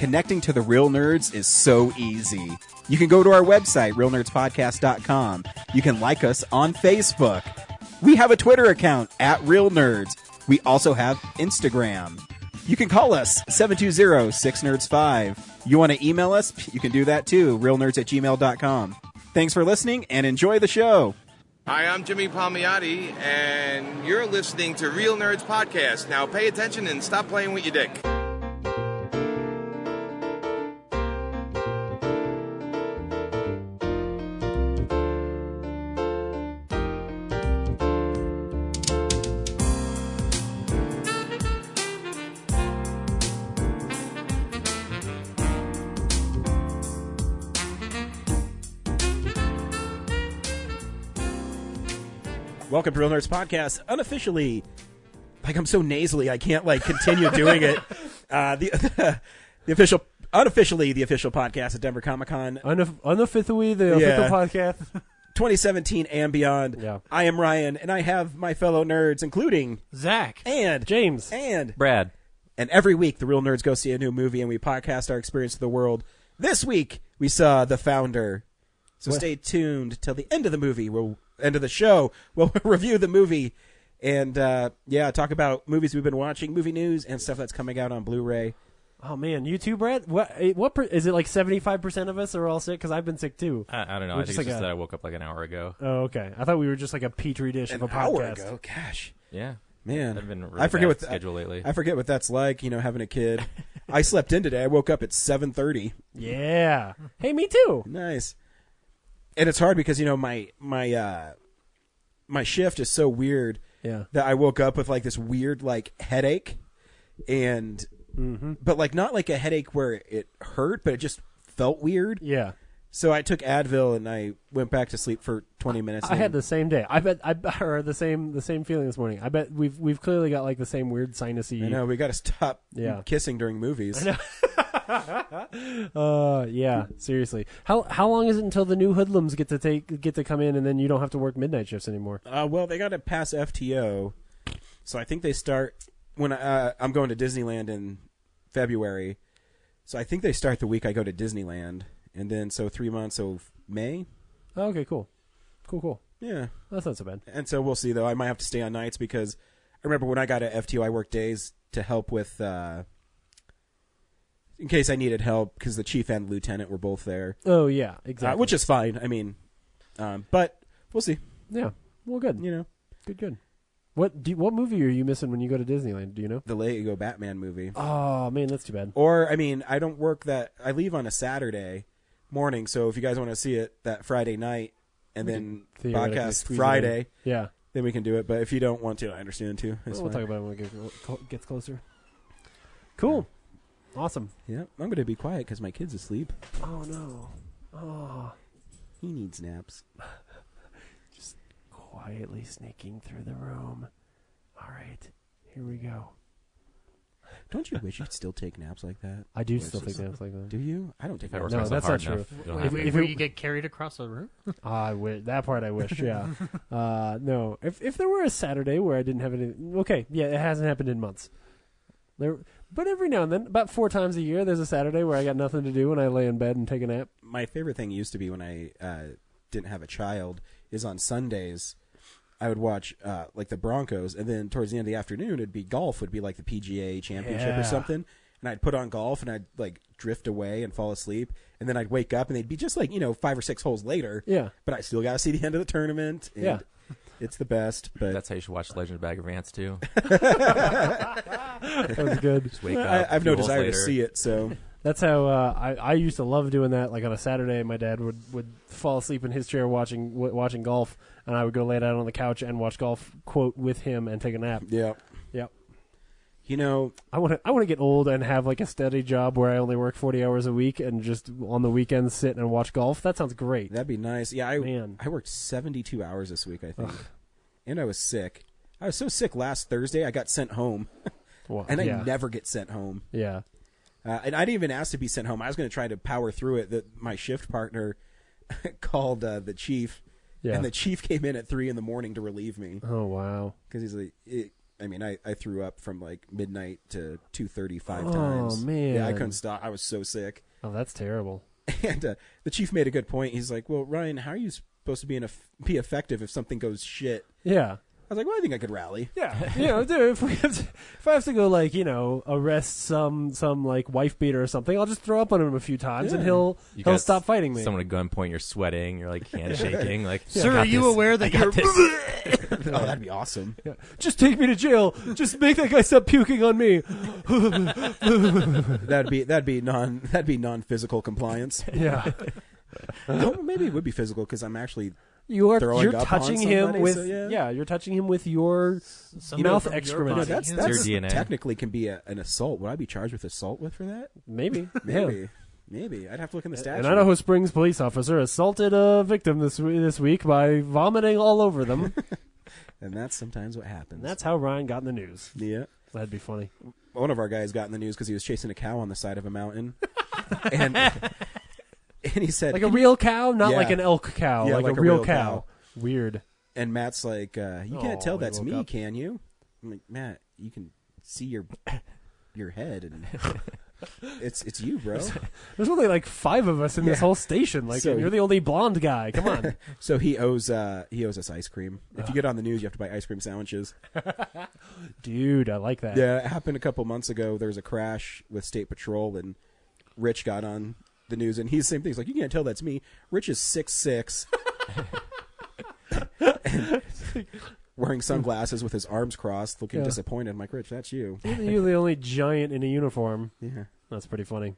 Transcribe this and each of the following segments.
connecting to the real nerds is so easy. You can go to our website, realnerdspodcast.com. You can like us on Facebook. We have a Twitter account, @RealNerds. We also have Instagram. You can call us, 720-6nerds5. You want to email us? You can do that too, realnerds@gmail.com. Thanks for listening, and enjoy the show. Hi, I'm Jimmy Palmiotti, and you're listening to Real Nerds Podcast. Now pay attention and stop playing with your dick. Welcome to Real Nerds Podcast. Unofficially, I'm so nasally, I can't continue doing it. The official, unofficially, the official podcast at Denver Comic Con. Unofficially, the official podcast. 2017 and beyond. Yeah. I am Ryan, and I have my fellow nerds, including Zach and James and Brad. And every week, the Real Nerds go see a new movie, and we podcast our experience of the world. This week, we saw The Founder. So stay tuned till the end of the movie. End of the show. We'll review the movie and talk about movies we've been watching, movie news, and stuff that's coming out on Blu-ray. Oh man, you too, Brad? What is it, like 75% of us are all sick? Because I've been sick too. I don't know. I think it's just that I woke up like an hour ago. Oh, okay. I thought we were just like a petri dish of a podcast. An hour ago? Gosh. Yeah. Man. I've been really I forget bad schedule lately. I forget what that's like, having a kid. I slept in today. I woke up at 7:30. Yeah. Hey, me too. Nice. And it's hard because, my shift is so weird that I woke up with this weird headache, and but not like a headache where it hurt, but it just felt weird. Yeah. So I took Advil and I went back to sleep for 20 minutes. I had the same day. I or the same feeling this morning. I bet we've clearly got the same weird sinusy. I know, we got to stop kissing during movies. I know. Yeah, seriously. How long is it until the new hoodlums get to come in and then you don't have to work midnight shifts anymore? Well, they got to pass FTO, so I think they start when I'm going to Disneyland in February. So I think they start the week I go to Disneyland, and then 3 months of May. Oh, okay, cool. Yeah, that's not so bad. And so we'll see though. I might have to stay on nights because I remember when I got at FTO, I worked days to help with. In case I needed help, because the chief and lieutenant were both there. Oh, yeah, exactly. Which is fine. I mean, but we'll see. Yeah, well, good. Good. What movie are you missing when you go to Disneyland? Do you know? The Lego Batman movie. Oh, man, that's too bad. Or, I mean, I don't work that. I leave on a Saturday morning, so if you guys want to see it that Friday night and then podcast Friday, then we can do it. But if you don't want to, I understand too. We'll talk about it when it gets closer. Cool. Awesome. Yeah, I'm going to be quiet because my kid's asleep. Oh, no. Oh. He needs naps. Just quietly sneaking through the room. All right, here we go. Don't you wish you'd still take naps like that? I do still take naps like that. Do you? I don't take naps. No, that's not true. If you get carried across the room? I wish. That part I wish, yeah. No, if there were a Saturday where I didn't have any... Okay, yeah, it hasn't happened in months. But every now and then, about 4 times a year, there's a Saturday where I got nothing to do and I lay in bed and take a nap. My favorite thing used to be when I didn't have a child is on Sundays I would watch the Broncos, and then towards the end of the afternoon it'd be golf, would be like the PGA Championship or something, and I'd put on golf and I'd drift away and fall asleep, and then I'd wake up and they'd be just 5 or 6 holes lader. Yeah. But I still got to see the end of the tournament. And yeah. It's the best, but that's how you should watch Legend of Bagger Vance too. That was good. Just wake up. I have no desire to see it, so that's how I used to love doing that. Like on a Saturday, my dad would fall asleep in his chair watching golf, and I would go lay down on the couch and watch golf with him and take a nap. Yeah, yep. I want to get old and have a steady job where I only work 40 hours a week and just on the weekends sit and watch golf. That sounds great. That'd be nice. Yeah, I worked 72 hours this week, I think. Ugh. And I was sick. I was so sick last Thursday, I got sent home. Well, and I never get sent home. Yeah. And I didn't even ask to be sent home. I was going to try to power through it. My shift partner called the chief, and the chief came in at 3 a.m. to relieve me. Oh, wow. Because he's like... I mean, I threw up from like midnight to 2:35 times. Oh, man. Yeah, I couldn't stop. I was so sick. Oh, that's terrible. And the chief made a good point. He's like, well, Ryan, how are you supposed to be effective if something goes shit? Yeah. I was like, well, I think I could rally. Yeah. Dude, if I have to go, like, arrest some like wife beater or something, I'll just throw up on him a few times and he'll stop fighting me. Someone at gunpoint, you're sweating, you're like handshaking, like, sir, are you aware that you're? Oh, that'd be awesome. Yeah. Just take me to jail. Just make that guy stop puking on me. that'd be non-physical compliance. Yeah. No, maybe it would be physical because I'm actually You're throwing up touching on him somebody, with so you're touching him with your mouth excrement. No, that's your DNA. technically can be an assault. Would I be charged with assault for that? Maybe. Maybe. Yeah. Maybe I'd have to look in the statute. And Idaho Springs police officer assaulted a victim this week by vomiting all over them. And that's sometimes what happens. And that's how Ryan got in the news. Yeah. That'd be funny. One of our guys got in the news because he was chasing a cow on the side of a mountain. And he said... Like a real cow? Not Yeah. like an elk cow. Yeah, like a real cow. Weird. And Matt's like, you can't tell he that's woke me, up. can you? I'm like, Matt, you can see your head and... It's you, bro. There's only like 5 of us in this whole station. Like, So- you're the only blonde guy. Come on. So he owes us ice cream. If you get on the news, you have to buy ice cream sandwiches. Dude, I like that. Yeah, it happened a couple months ago. There was a crash with State Patrol, and Rich got on the news, and he's the same thing. He's like, you can't tell that's me. Rich is 6'6", and wearing sunglasses with his arms crossed, looking disappointed. I'm like, Rich, that's you. You're the only giant in a uniform. Yeah. That's pretty funny.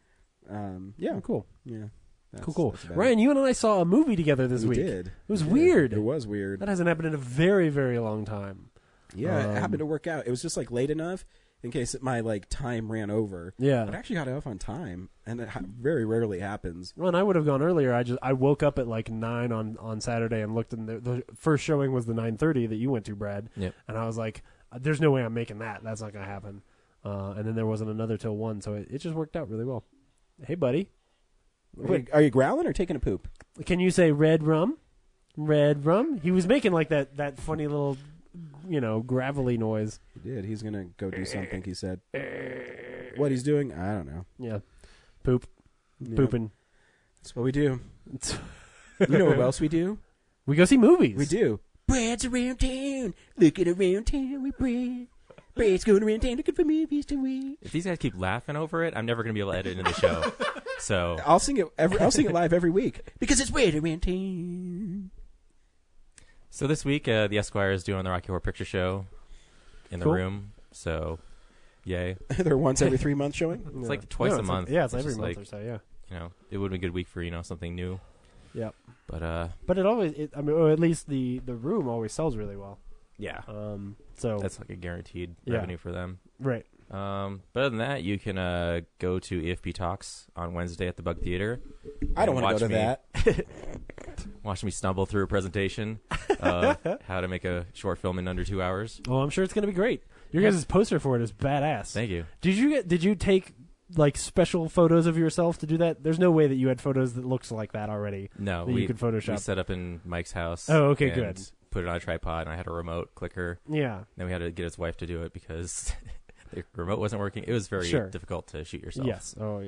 Yeah. Oh, cool. Yeah. Cool. that's about Ryan, you and I saw a movie together this We week. did. It was We weird. did. It was weird. That hasn't happened in a very, very long time. Yeah, it happened to work out. It was just like late enough in case my like time ran over. Yeah. But I actually got off on time, and it very rarely happens. Well, and I would have gone earlier. I woke up at like 9 on Saturday and looked, and the first showing was the 9:30 that you went to, Brad. Yep. And I was like, "There's no way I'm making that. That's not gonna happen." And then there wasn't another till 1, so it just worked out really well. Hey, buddy, Are you growling or taking a poop? can you say red rum? Red rum. He was making like that funny little, gravelly noise. He did. He's gonna go do something. He said. What he's doing, I don't know. Yeah, poop, Yeah. pooping. That's what we do. You know what else we do? We go see movies. We do. Brad's around town, looking around town with Brad. Brad's going around town looking for movies to watch. If these guys keep laughing over it, I'm never going to be able to edit into the show. So I'll sing it. I'll sing it live every week because it's Brad around town. So this week, the Esquire is doing the Rocky Horror Picture Show in the Cool. room. So, yay! They're once every 3 months showing. It's like twice a month. Yeah, it's which every is month like, or so. Yeah. It would have been a good week for something new. Yeah. But But it always, or at least the room always sells really well. yeah, So that's like a guaranteed Yeah. revenue for them. right. But other than that, you can go to EFP Talks on Wednesday at the Bug Theater. I don't want to go to that. Watch me stumble through a presentation, how to make a short film in under 2 hours. Well, I'm sure it's going to be great. Your guys' poster for it is badass. Thank you. Did you take like special photos of yourself to do that? There's no way that you had photos that looks like that already. No, that you could Photoshop. We set up in Mike's house. Oh, okay, and good. Put it on a tripod, and I had a remote clicker. Yeah. Then we had to get his wife to do it because the remote wasn't working. It was very difficult to shoot yourself. Yes. Oh.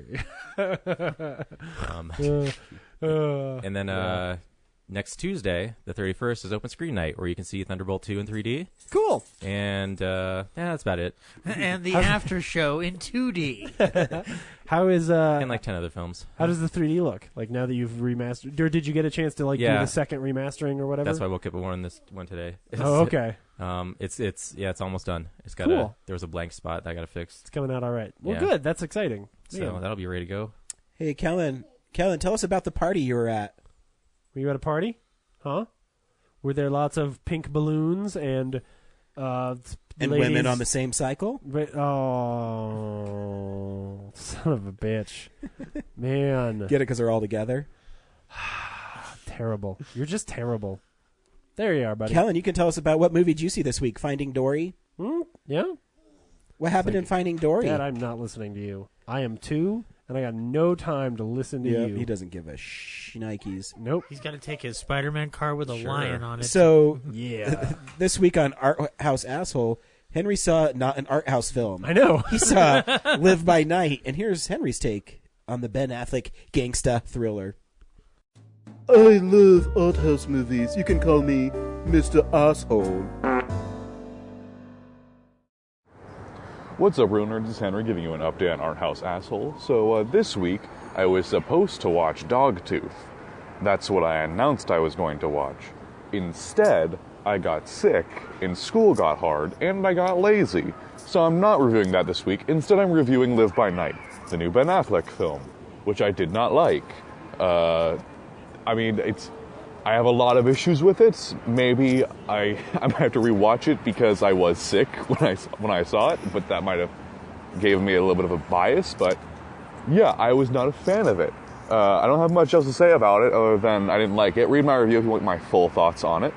And then next Tuesday, the 31st, is Open Screen Night, where you can see Thunderbolt 2 in 3D. Cool. And that's about it. And the after show in 2D. How is And like 10 other films. How does the 3D look? Like now that you've remastered, or did you get a chance to do the second remastering or whatever? That's why I woke up with this one today. Oh, okay. It's almost done. It's got Cool. there was a blank spot that I got to fix. It's coming out all right. Well, Yeah. good. That's exciting. So Man. that'll be ready to go. Hey, Kellen, tell us about the party you were at. Were you at a party? Huh? Were there lots of pink balloons and And ladies? women on the same cycle? Oh, son of a bitch. Man. Get it because they're all together? Terrible. You're just terrible. There you are, buddy. Kellen, you can tell us about what movie did you see this week? Finding Dory? Yeah? What happened in Finding Dory? Dad, I'm not listening to you. I am 2, and I got no time to listen to you. He doesn't give a shnikes. Nope. He's got to take his Spider-Man car with a lion on it. So, Yeah. this week on Art House Asshole, Henry saw not an art house film. I know. He saw Live by Night, and here's Henry's take on the Ben Affleck gangsta thriller. I love art house movies. You can call me Mr. Asshole. What's up, Real Nerds? It's Henry giving you an update on Art House Asshole. So this week, I was supposed to watch Dogtooth. That's what I announced I was going to watch. Instead, I got sick, and school got hard, and I got lazy. So I'm not reviewing that this week. Instead, I'm reviewing Live by Night, the new Ben Affleck film, which I did not like. I have a lot of issues with it. Maybe I might have to rewatch it because I was sick when I saw it, but that might have gave me a little bit of a bias. But yeah, I was not a fan of it. I don't have much else to say about it other than I didn't like it. Read my review if you want my full thoughts on it.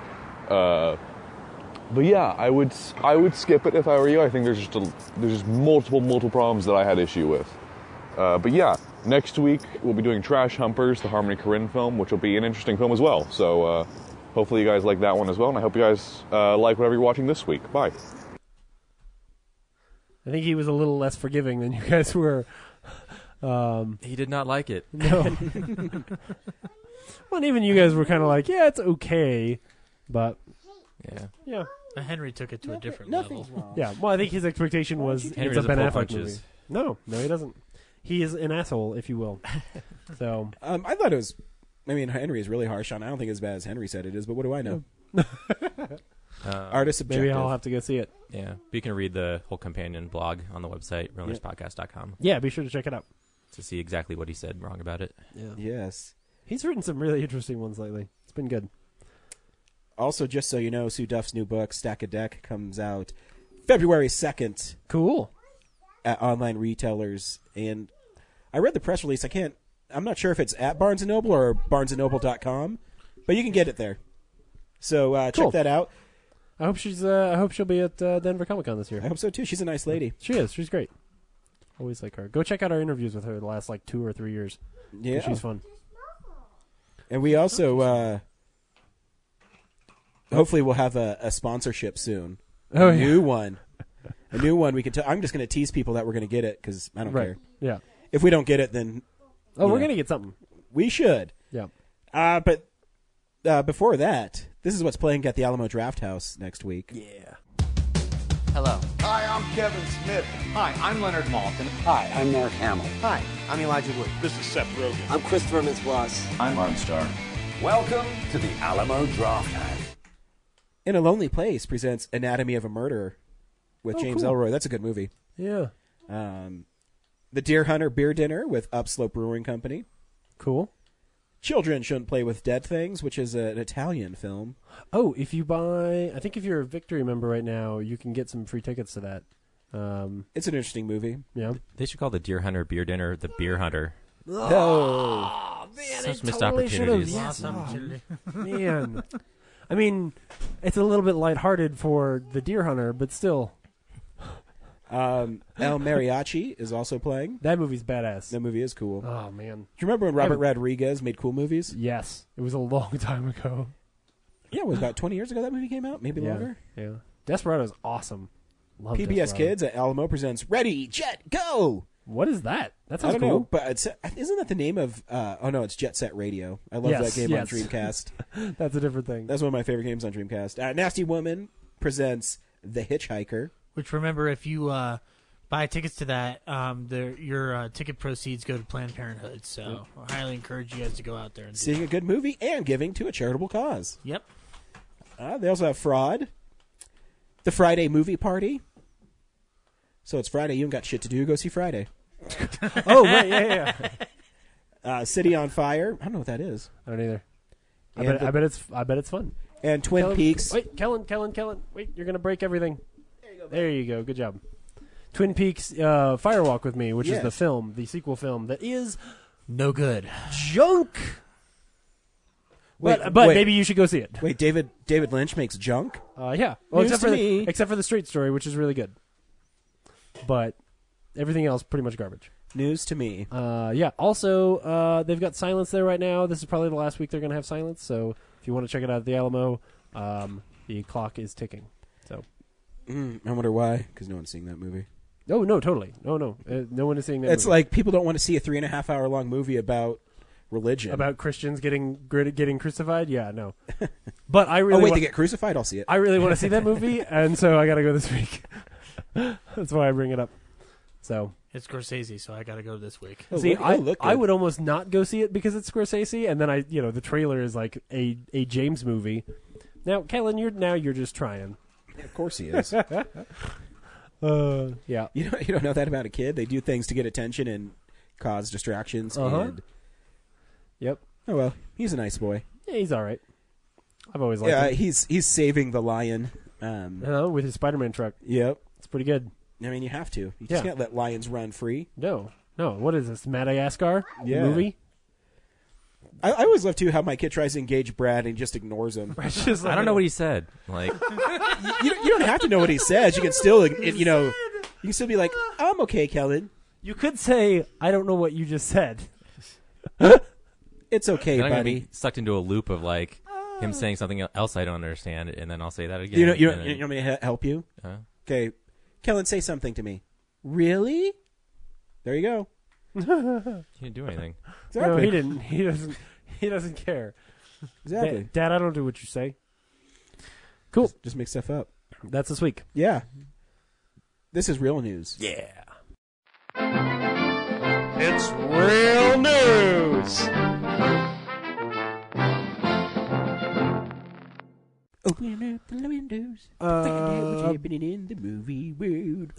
But yeah, I would skip it if I were you. I think there's just multiple problems that I had issue with. But yeah. Next week, we'll be doing Trash Humpers, the Harmony Korine film, which will be an interesting film as well. So hopefully you guys like that one as well, and I hope you guys like whatever you're watching this week. Bye. I think he was a little less forgiving than you guys were. He did not like it. No. Well, and even you guys were kind of like, yeah, it's okay, but yeah. Henry took it to a different Nothing's level. wrong. Yeah, well, I think his expectation was Henry it's a doesn't Ben pull Affleck punches. movie. No, he doesn't. He is an asshole, if you will. So I thought it was. I mean, Henry is really harsh on. I don't think it's as bad as Henry said it is, but what do I know? Artist subjective. maybe I'll have to go see it. Yeah, but you can read the whole companion blog on the website, realnerdspodcast.com, Yeah, be sure to check it out. to see exactly what he said wrong about it. Yeah. Yes. He's written some really interesting ones lately. It's been good. Also, just so you know, Sue Duff's new book, Stack a Deck, comes out February 2nd Cool. at online retailers. And I read the press release. I'm not sure if it's at Barnes & Noble or barnesandnoble.com, but you can get it there. So Cool. check that out. I hope she'll be at Denver Comic Con this year. I hope so, too. She's a nice lady. She is. She's great. Always like her. Go check out our interviews with her the last 2 or 3 years. Yeah. She's fun. And we also, hopefully we'll have a sponsorship soon. Oh, a yeah. new one. A new one. We can. I'm just going to tease people that we're going to get it because I don't Right. care. Yeah. If we don't get it, then Oh, you we're know, going to get something. we should. Yeah. But before that, this is what's playing at the Alamo Draft House next week. Yeah. Hello. Hi, I'm Kevin Smith. Hi, I'm Leonard Maltin. Hi, I'm Mark Hamill. Hi, I'm Elijah Wood. This is Seth Rogen. I'm Christopher Mintz-Plasse. I'm Ron Starr. Welcome to the Alamo Draft House. In a Lonely Place presents Anatomy of a Murder with James cool. Ellroy. That's a good movie. Yeah. The Deer Hunter Beer Dinner with Upslope Brewing Company. Cool. Children Shouldn't Play with Dead Things, which is an Italian film. Oh, if you're a Victory member right now, you can get some free tickets to that. It's an interesting movie. Yeah. They should call the Deer Hunter Beer Dinner the Beer Hunter. Oh, Man, Such it missed totally should've. opportunities. Yes. Lost opportunity. Man. I mean, it's a little bit lighthearted for the Deer Hunter, but still. El Mariachi is also playing. That movie's badass. That movie is cool. Do Oh, man. you remember when Robert Rodriguez made cool movies? Yes. It was a long time ago. Yeah, it was about 20 years ago that movie came out, maybe longer. Yeah. Desperado's awesome. Love PBS Desperado. Kids at Alamo presents Ready, Jet, Go! What is that? That I sounds don't cool. know, but isn't that the name of... oh, no, it's Jet Set Radio. I love Yes, that game yes. on Dreamcast. That's a different thing. That's one of my favorite games on Dreamcast. Nasty Woman presents The Hitchhiker. Which, remember, if you buy tickets to that, your ticket proceeds go to Planned Parenthood. So I highly encourage you guys to go out there and do Seeing a good movie and giving to a charitable cause. Yep. They also have Fraud. The Friday Movie Party. So it's Friday. You ain't got shit to do. Go see Friday. Oh, right. Yeah. City on Fire. I don't know what that is. I don't either. And I bet it's fun. And Twin Kellen, Peaks. Wait, Kellen. Wait, you're gonna break everything. There you go. Good job. Twin Peaks Firewalk with Me, which is the sequel film that is No good. junk. Wait, But wait. maybe you should go see it. Wait, David Lynch makes junk? Yeah. Well, News to me. except for the Straight Story, which is really good. But everything else pretty much garbage. News to me. Yeah. Also, they've got Silence there right now. This is probably the last week they're going to have Silence. So if you want to check it out at the Alamo, the clock is ticking. So I wonder why, because no one's seeing that movie. Oh, no, totally. No one is seeing that It's movie. like people don't want to see a 3.5 hour long movie about religion. About Christians getting crucified? Yeah, no. But I really oh, wait, they get crucified? I'll see it. I really want to see that movie, and so I got to go this week. That's why I bring it up. So It's Scorsese, so I got to go this week. see, look I good. would almost not go see it because it's Scorsese, and then the trailer is like a James movie. Now, Kellen, you're just trying. Yeah, of course he is. Yeah. You don't know that about a kid. They do things to get attention and cause distractions. And Yep. oh well, he's a nice boy. Yeah, he's all right. I've always liked Yeah, him. he's saving the lion. With his Spider-Man truck. Yep. It's pretty good. I mean, you have to. You Yeah. just can't let lions run free. No. What is this, Madagascar movie? I always love too how my kid tries to engage Brad and he just ignores him. It's just I don't know what he said. Like, you don't have to know what he says. You can still, you can still be like, I'm okay, Kellen. You could say, I don't know what you just said. It's okay, then I'm gonna buddy. be sucked into a loop of like him saying something else I don't understand, and then I'll say that again. You and then- want me to help you? Huh? Okay, Kellen, say something to me. Really? There you go. He didn't do anything. Exactly. No, he didn't. He doesn't care. Exactly. Dad, I don't do what you say. Cool. Just make stuff up. That's this week. Yeah. This is real news. Yeah. It's real news. Open up the windows. Find out what's happening in the movie world.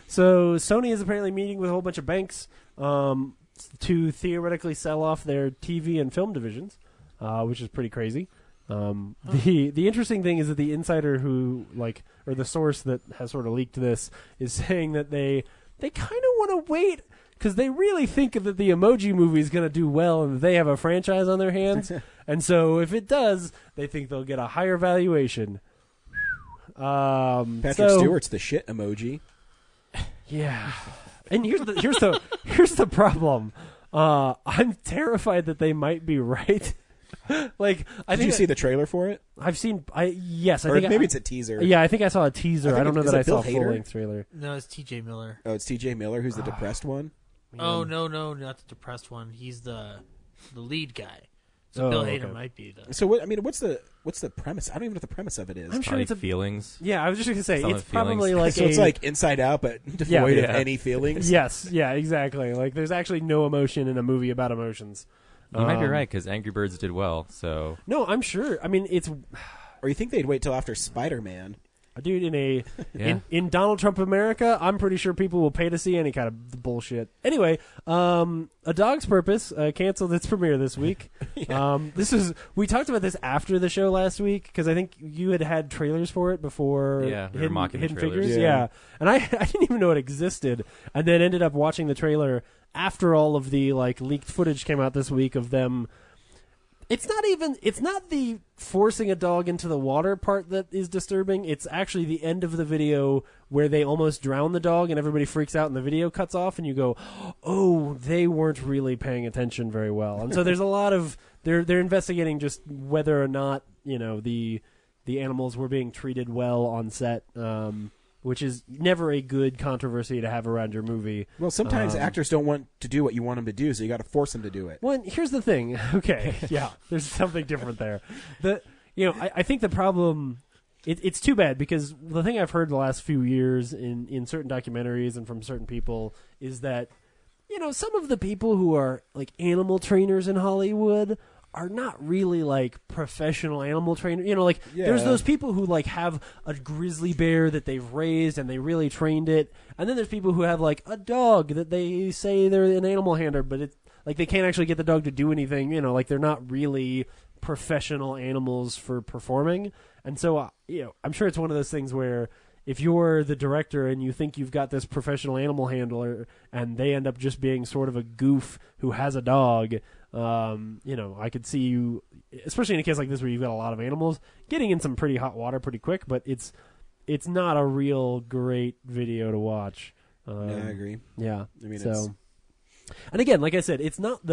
So Sony is apparently meeting with a whole bunch of banks to theoretically sell off their TV and film divisions, which is pretty crazy. The interesting thing is that the insider or the source that has sort of leaked this is saying that they kind of want to wait because they really think that the Emoji Movie is going to do well and they have a franchise on their hands. And so if it does, they think they'll get a higher valuation. Patrick Stewart's the shit emoji. Yeah. And here's the problem. I'm terrified that they might be right. Like, Did you see the trailer for it? I've seen. Yes, I or think maybe it's a teaser. Yeah, I think I saw a teaser. I don't know that I saw a full length trailer. No, it's T.J. Miller. Oh, it's T.J. Miller, who's the depressed one. Oh no, not the depressed one. He's the lead guy. So Bill Hader might be the. So what's the premise? I don't even know what the premise of it is. I'm sure it's feelings. Yeah, I was just going to say Solid it's probably feelings. like so it's like Inside Out, but devoid of any feelings. Yes, yeah, exactly. Like there's actually no emotion in a movie about emotions. You might be right because Angry Birds did well. So no, I'm sure. I mean, it's. Or you think they'd wait till after Spider-Man? Dude, in Donald Trump America, I'm pretty sure people will pay to see any kind of bullshit. Anyway, A Dog's Purpose canceled its premiere this week. We talked about this after the show last week because I think you had trailers for it before. Yeah, we were mocking the trailers. Figures. Yeah, and I didn't even know it existed, and then ended up watching the trailer after all of the leaked footage came out this week of them. It's not the forcing a dog into the water part that is disturbing. It's actually the end of the video where they almost drown the dog and everybody freaks out and the video cuts off and you go, oh, they weren't really paying attention very well. And so there's a lot of, they're investigating just whether or not, the animals were being treated well on set, which is never a good controversy to have around your movie. Well, sometimes actors don't want to do what you want them to do, so you got to force them to do it. Well, here's the thing. Okay, yeah, there's something different there. I think the problem, it's too bad because the thing I've heard the last few years in certain documentaries and from certain people is that, some of the people who are like animal trainers in Hollywood are not really professional animal trainers. There's those people who have a grizzly bear that they've raised and they really trained it. And then there's people who have a dog that they say they're an animal handler, but it's they can't actually get the dog to do anything. They're not really professional animals for performing. And so, I'm sure it's one of those things where if you're the director and you think you've got this professional animal handler and they end up just being sort of a goof who has a dog, I could see you, especially in a case like this where you've got a lot of animals, getting in some pretty hot water pretty quick, but it's not a real great video to watch. Yeah, I agree. Yeah. I mean, so, and again, like I said, it's not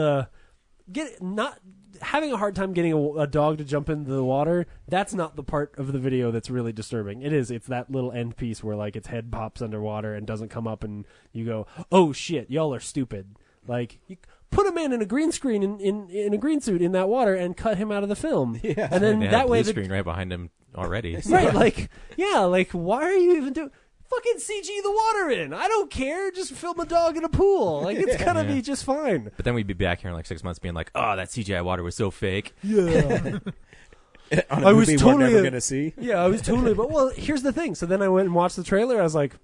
not having a hard time getting a dog to jump into the water. That's not the part of the video that's really disturbing. It's that little end piece where like its head pops underwater and doesn't come up, and you go, "Oh shit, y'all are stupid!" Like, you put a man in a green screen in a green suit in that water and cut him out of the film. Yeah, and then that way the screen right behind him already. Right? Like, yeah, like why are you even doing? Fucking CG the water in. I don't care. Just film a dog in a pool. Like, it's gonna be just fine. But then we'd be back here in like 6 months being like, oh, that CGI water was so fake. Yeah. On a movie we're never going to see. Yeah, I was totally... But, well, here's the thing. So then I went and watched the trailer. I was like,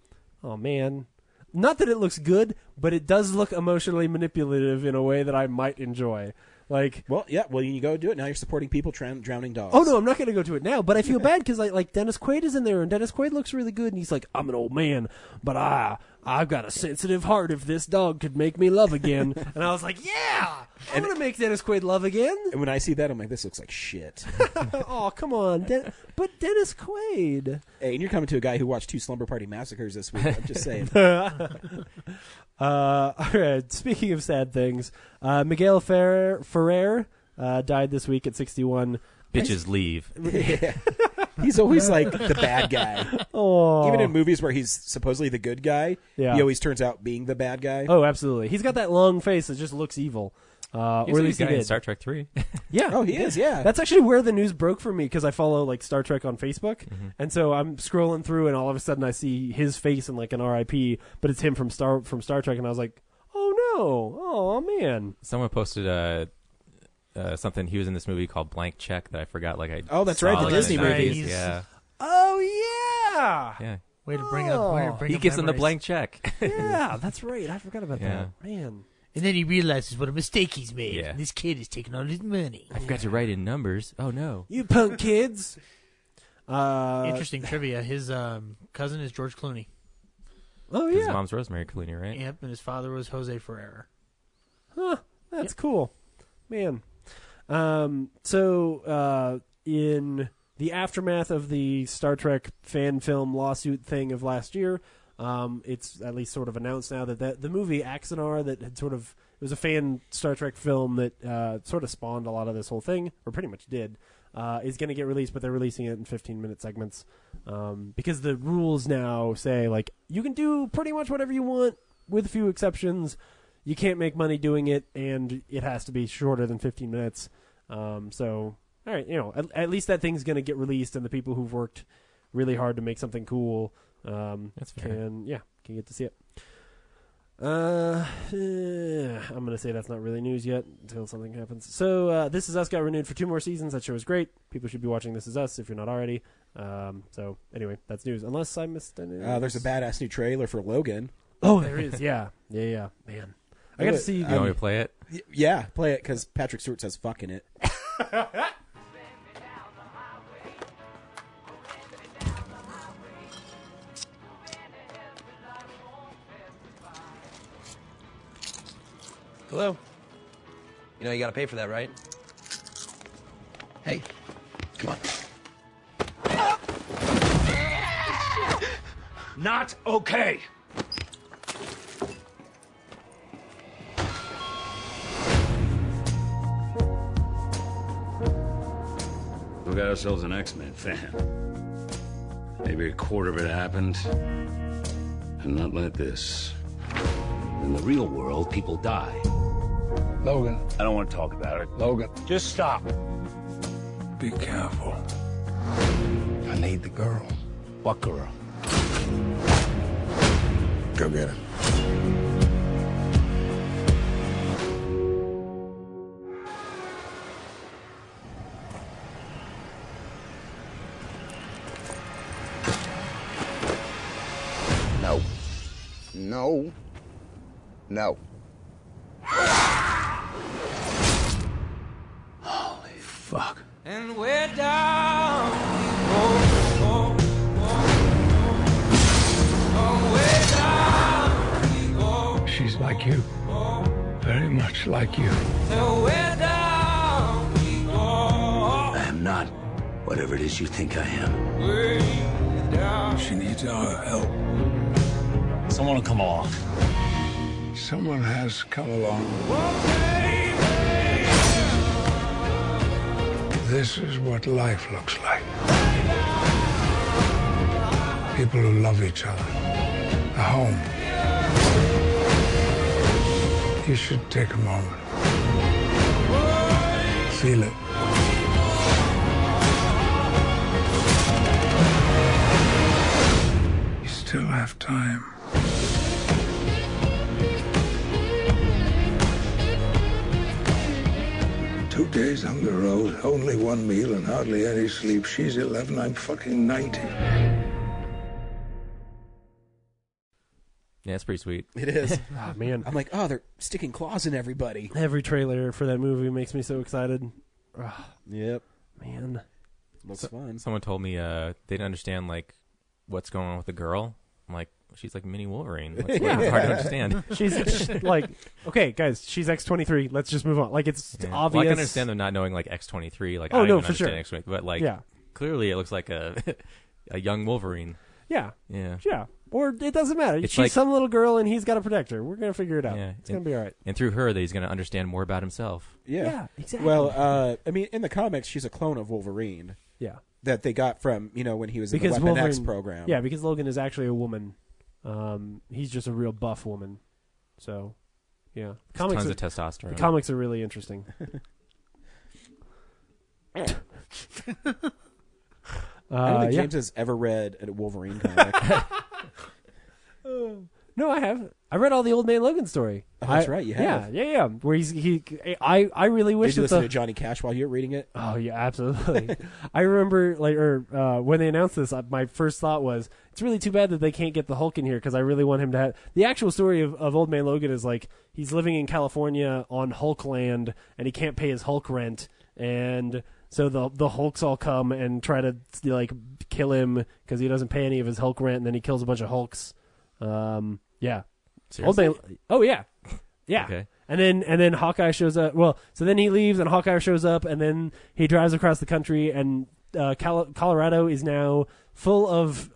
oh, man. Not that it looks good, but it does look emotionally manipulative in a way that I might enjoy. Like, well, yeah. Well, you go do it now. You're supporting people drowning dogs. Oh no, I'm not going to go to it now. But I feel bad because like Dennis Quaid is in there, and Dennis Quaid looks really good, and he's like, I'm an old man, but I've got a sensitive heart. If this dog could make me love again, and I was like, yeah, I'm going to make Dennis Quaid love again. And when I see that, I'm like, this looks like shit. Oh, come on, but Dennis Quaid. Hey, and you're coming to a guy who watched 2 Slumber Party Massacres this week. I'm just saying. All right. Speaking of sad things, Miguel Ferrer died this week at 61. Bitches leave. Yeah. He's always like the bad guy. Oh. Even in movies where he's supposedly the good guy, he always turns out being the bad guy. Oh, absolutely. He's got that long face that just looks evil. Or at least he did. In Star Trek 3. Yeah. Oh, he is, yeah. That's actually where the news broke for me because I follow like Star Trek on Facebook. And so I'm scrolling through and all of a sudden I see his face in like an RIP, but it's him from Star Trek, and I was like, oh no. Oh man. Someone posted something. He was in this movie called Blank Check that I forgot. Oh, that's right, the Disney movies. Yeah. Oh yeah. Yeah. Way to bring up. He gives them the blank check. Yeah, that's right. I forgot about that. Man. And then he realizes what a mistake he's made. Yeah. This kid is taking all his money. I forgot to write in numbers. Oh no. You punk kids. Interesting trivia. His cousin is George Clooney. Oh yeah. His mom's Rosemary Clooney, right? Yep, and his father was Jose Ferrer. Huh. That's cool. Man. So in the aftermath of the Star Trek fan film lawsuit thing of last year, it's at least sort of announced now that the movie Axanar that had it was a fan Star Trek film that sort of spawned a lot of this whole thing, or pretty much did, is going to get released, but they're releasing it in 15-minute segments because the rules now say, like, you can do pretty much whatever you want with a few exceptions. You can't make money doing it, and it has to be shorter than 15 minutes. So, all right, at least that thing's going to get released, and the people who've worked really hard to make something cool That's fair. can get to see it. I'm going to say that's not really news yet until something happens. So, This Is Us got renewed for 2 more seasons. That show is great. People should be watching This Is Us if you're not already. So, anyway, that's news. Unless I missed any. There's a badass new trailer for Logan. Oh, there is. Yeah. Man. I got to see. You want me to play it? Yeah, play it because Patrick Stewart says "fuck" in it. Hello? You know you gotta pay for that, right? Hey, come on. Not okay. We got ourselves an X-Men fan. Maybe a quarter of it happened, and not like this. In the real world, people die. Logan. I don't want to talk about it. Logan. Just stop. Be careful. I need the girl. What girl? Go get her. No. No. No. Holy fuck. And we're down. She's like you. Very much like you. I am not whatever it is you think I am. She needs our help. Someone will come along. Someone has come along. This is what life looks like. People who love each other. A home. You should take a moment. Feel it. You still have time. Two days on the road, only one meal and hardly any sleep. She's 11, I'm fucking 90. Yeah, it's pretty sweet. It is. Oh, man. I'm like, oh, they're sticking claws in everybody. Every trailer for that movie makes me so excited. Ugh, Yep. man. Looks fun. Someone told me they didn't understand like what's going on with the girl. I'm like, she's like mini Wolverine. It's hard to understand. She's like, okay, guys, she's X-23. Let's just move on. Like, it's obvious. Well, I can understand them not knowing like X-23. Like, Oh, I no, even for sure. understand X-23, but like, Yeah. clearly it looks like a a young Wolverine. Yeah. Yeah. Yeah. Or it doesn't matter. It's She's like- some little girl and he's got to protect her. We're going to figure it out. Yeah. It's going to be all right. And through her, that he's going to understand more about himself. Yeah. Yeah, exactly. Well, I mean, in the comics, she's a clone of Wolverine. Yeah. That they got from, when he was in Because the Weapon X Wolverine, program. Yeah, because Logan is actually a woman. He's just a real buff woman. So, yeah. Tons of testosterone. The comics are really interesting. I don't think yeah. James has ever read a Wolverine comic. No, I have. I read all the Old Man Logan story. Oh, that's right, you have. Yeah. Where I really wish Did you that listen to Johnny Cash while you were reading it? Oh yeah, absolutely. I remember when they announced this, my first thought was, it's really too bad that they can't get the Hulk in here because I really want him to have the actual story of Old Man Logan is like he's living in California on Hulk land and he can't pay his Hulk rent, and so the Hulks all come and try to like kill him because he doesn't pay any of his Hulk rent, and then he kills a bunch of Hulks. Yeah. Seriously? Old Man, oh yeah. Yeah. Okay. And then Hawkeye shows up. Well, so then he leaves and Hawkeye shows up, and then he drives across the country, and Colorado is now full of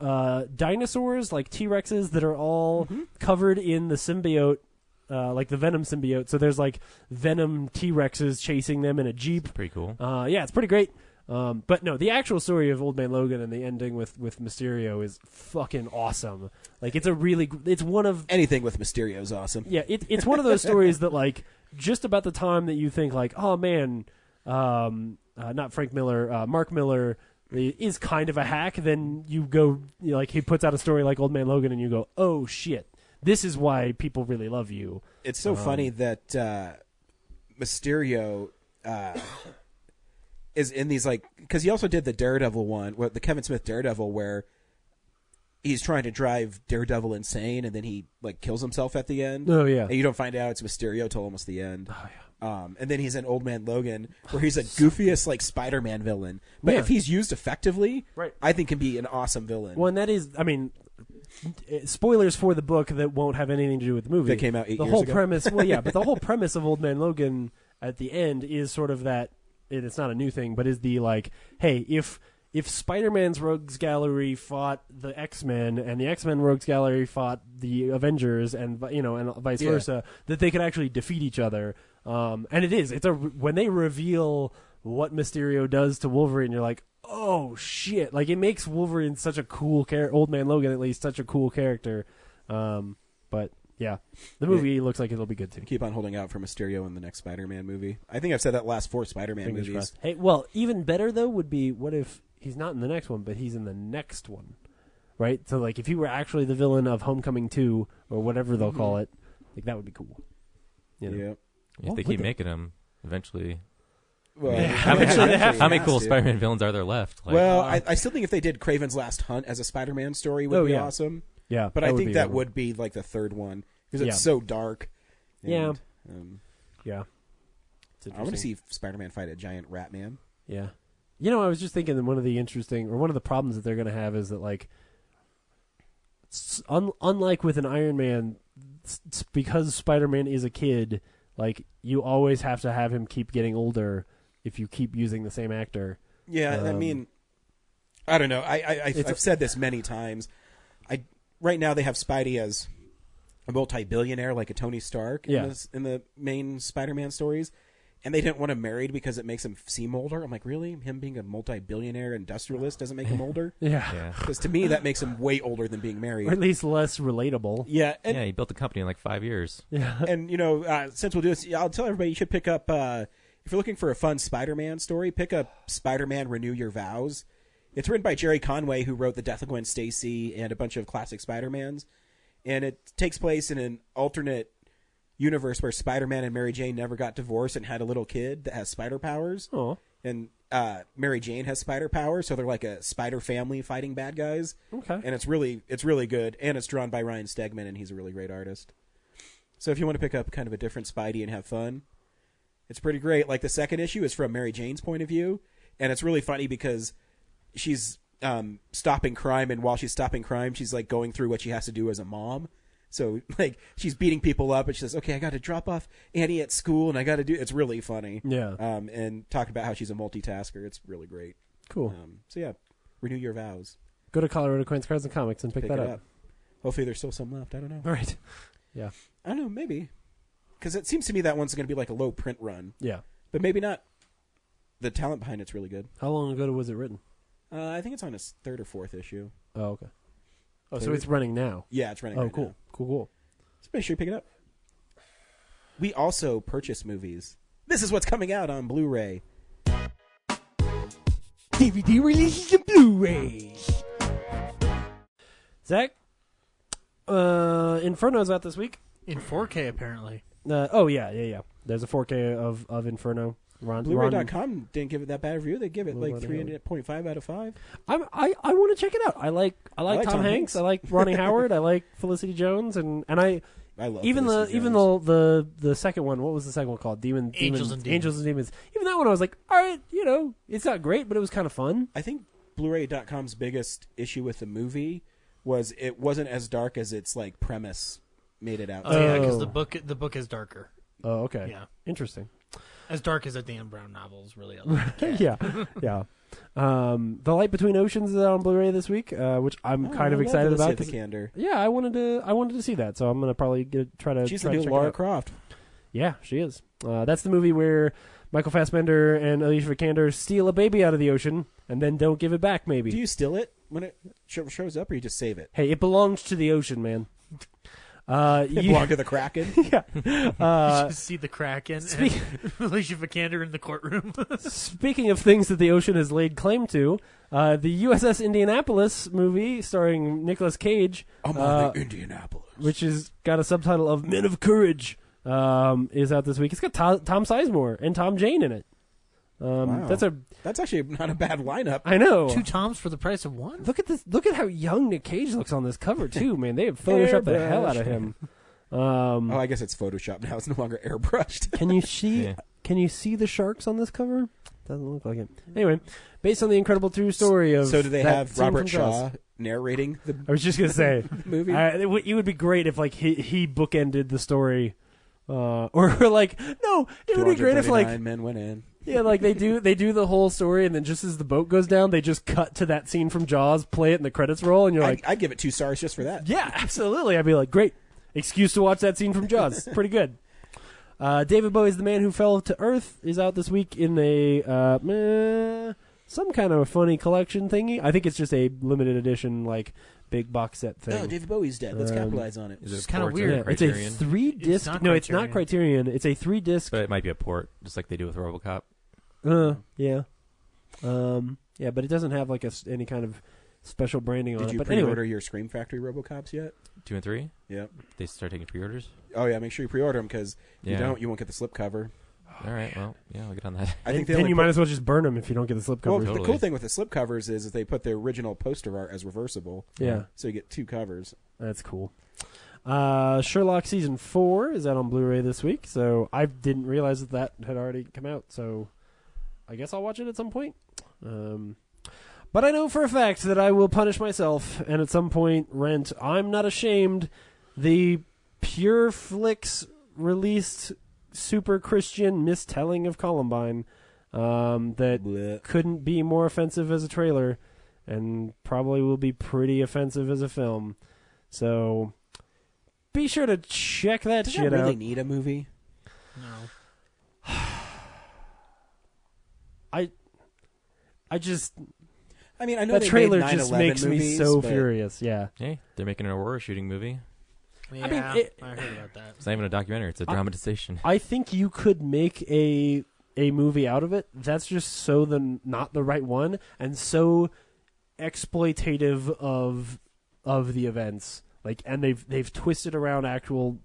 dinosaurs, like T-Rexes, that are all covered in the symbiote, like the Venom symbiote. So there's like Venom T-Rexes chasing them in a Jeep. That's pretty cool. Yeah, it's pretty great. But no, the actual story of Old Man Logan and the ending with Mysterio is fucking awesome. Like, it's one of... Anything with Mysterio is awesome. Yeah, it's one of those stories that, like, just about the time that you think, like, oh, man, not Frank Miller, Mark Miller is kind of a hack, then you go, like, he puts out a story like Old Man Logan, and you go, oh, shit, this is why people really love you. It's so funny that Mysterio... is in these, like, because he also did the Daredevil one, the Kevin Smith Daredevil, where he's trying to drive Daredevil insane, and then he like kills himself at the end. Oh yeah, and you don't find out it's Mysterio till almost the end. Oh yeah. And then he's in Old Man Logan, where he's a goofiest like Spider-Man villain, but if he's used effectively, right, I think can be an awesome villain. Well, and that is, I mean, spoilers for the book that won't have anything to do with the movie. That came out 8 years ago. The whole premise, well, yeah, but the whole premise of Old Man Logan at the end is sort of that. It's not a new thing, but is the like, hey, if Spider-Man's Rogues Gallery fought the X-Men and the X-Men Rogues Gallery fought the Avengers and and vice versa, that they could actually defeat each other. And it is. When they reveal what Mysterio does to Wolverine, you're like, oh shit! Like, it makes Wolverine such a cool character. Old Man Logan, at least, such a cool character. But yeah, the movie looks like it'll be good too. Keep on holding out for Mysterio in the next Spider-Man movie. I think I've said that last 4 Spider-Man Fingers movies. crossed. Hey, well, even better though would be what if he's not in the next one, but he's in the next one, right? So like, if he were actually the villain of Homecoming 2 or whatever they'll call it, like that would be cool. Yeah. If they keep making them, eventually. Well, how many cool Spider-Man villains are there left? Like, well, I still think if they did Kraven's Last Hunt as a Spider-Man story would be awesome. Yeah, but I think that would be like the third one because it's so dark. And, yeah. I want to see Spider-Man fight a giant rat man. Yeah. I was just thinking that one of the problems that they're going to have is that, like, unlike with an Iron Man, because Spider-Man is a kid, like, you always have to have him keep getting older if you keep using the same actor. Yeah, I mean, I don't know. I've said this many times. Right now they have Spidey as a multi-billionaire, like a Tony Stark in the main Spider-Man stories. and they didn't want him married because it makes him seem older. I'm like, really? Him being a multi-billionaire industrialist doesn't make him older? Yeah. Because to me, that makes him way older than being married. Or at least less relatable. Yeah. Yeah, he built the company in like 5 years. Yeah. And, since we'll do this, I'll tell everybody you should pick up, if you're looking for a fun Spider-Man story, pick up Spider-Man Renew Your Vows. It's written by Jerry Conway, who wrote The Death of Gwen Stacy and a bunch of classic Spider-Mans. And it takes place in an alternate universe where Spider-Man and Mary Jane never got divorced and had a little kid that has spider powers. Oh. And Mary Jane has spider powers, so they're like a spider family fighting bad guys. Okay. And it's really good, and it's drawn by Ryan Stegman, and he's a really great artist. So if you want to pick up kind of a different Spidey and have fun, it's pretty great. Like the second issue is from Mary Jane's point of view, and it's really funny because she's stopping crime, and while she's stopping crime, she's like going through what she has to do as a mom. So, like, she's beating people up, and she says, okay, I got to drop off Annie at school, and I got to do... It's really funny. Yeah. And talking about how she's a multitasker. It's really great. Cool. So, yeah, Renew Your Vows. Go to Colorado Coins, Cards, and Comics and pick that it up. Hopefully there's still some left. I don't know. All right. Yeah. I don't know, maybe. Because it seems to me that one's going to be like a low print run. Yeah. But maybe not. The talent behind it's really good. How long ago was it written? I think it's on its third or fourth issue. Oh, okay. Oh, so it's running now. Yeah, it's running. Oh, right cool. now. Cool. So make sure you pick it up. We also purchase movies. This is what's coming out on Blu-ray. DVD releases and Blu-rays. Zach, Inferno's out this week. In 4K, apparently. Yeah. There's a 4K of Inferno. Blu-ray.com didn't give it that bad review. They give it like 3.5 out of 5. I want to check it out. I like Tom Hanks. I like Ronnie Howard. I like Felicity Jones, and I love even the second one. What was the second one called? Angels and Demons. Even that one, I was like, all right, it's not great, but it was kind of fun. I think Blu-ray.com's biggest issue with the movie was it wasn't as dark as its like premise made it out. Oh yeah, because the book is darker. Oh, okay. Yeah, interesting. As dark as a Dan Brown novel is really. Yeah. The Light Between Oceans is out on Blu-ray this week, which I'm kind of excited about. Yeah, I wanted to see that, so I'm gonna probably try to. She's the new Lara Croft. Yeah, she is. That's the movie where Michael Fassbender and Alicia Vikander steal a baby out of the ocean and then don't give it back. Maybe. Do you steal it when it shows up, or you just save it? Hey, it belongs to the ocean, man. You belong to the Kraken. Yeah. You just see the Kraken and Alicia Vikander in the courtroom. Speaking of things that the ocean has laid claim to, the USS Indianapolis movie starring Nicolas Cage, I'm on the Indianapolis, which has got a subtitle of Men of Courage, is out this week. It's got Tom Sizemore and Tom Jane in it. Wow. That's actually not a bad lineup. I know. 2 Toms for the price of 1. Look at this. Look at how young Nick Cage looks on this cover too, man. They have photoshopped the hell out of him. I guess it's Photoshop now. It's no longer airbrushed. Can you see? Yeah. Can you see the sharks on this cover? Doesn't look like it. Anyway, based on the incredible true story of so do they that have scene Robert from Shaw Jaws. narrating the? I was just gonna say movie. It would be great if like he bookended the story, or like no, it would be great if like men went in. Yeah, like they do the whole story, and then just as the boat goes down, they just cut to that scene from Jaws, play it, and the credits roll, and you're like, I'd give it 2 stars just for that. Yeah, absolutely. I'd be like, great excuse to watch that scene from Jaws. Pretty good. David Bowie's The Man Who Fell to Earth is out this week in a some kind of funny collection thingy. I think it's just a limited edition, like big box set thing. Oh, David Bowie's dead. Let's capitalize on it. It's kind of weird. Yeah, it's a 3-disc. No, it's not Criterion. It's a 3-disc. But it might be a port, just like they do with RoboCop. Yeah. Yeah, but it doesn't have like any kind of special branding on it. Did you but pre-order anyway. your Scream Factory RoboCops yet? 2 and 3? Yep. They start taking pre-orders? Oh, yeah, make sure you pre-order them, because if you Yeah. don't, you won't get the slipcover. All right, well, yeah, I'll get on that. I think then you might as well just burn them if you don't get the slipcover. Well, the cool thing with the slipcovers is they put the original poster art as reversible. Yeah. So you get 2 covers. That's cool. Sherlock Season 4 is out on Blu-ray this week, so I didn't realize that had already come out, so I guess I'll watch it at some point. But I know for a fact that I will punish myself and at some point rent I'm Not Ashamed, the Pure Flix released super Christian mistelling of Columbine that couldn't be more offensive as a trailer and probably will be pretty offensive as a film. So be sure to check that Does shit that really out. need a movie? No. I mean, I know that they trailer made just 9/11 makes me movies, so but- furious. Yeah. Hey, they're making an Aurora shooting movie. Yeah, I mean, I heard about that. It's not even a documentary; it's a dramatization. I think you could make a movie out of it. That's just so not the right one, and so exploitative of the events. Like, and they've twisted around actual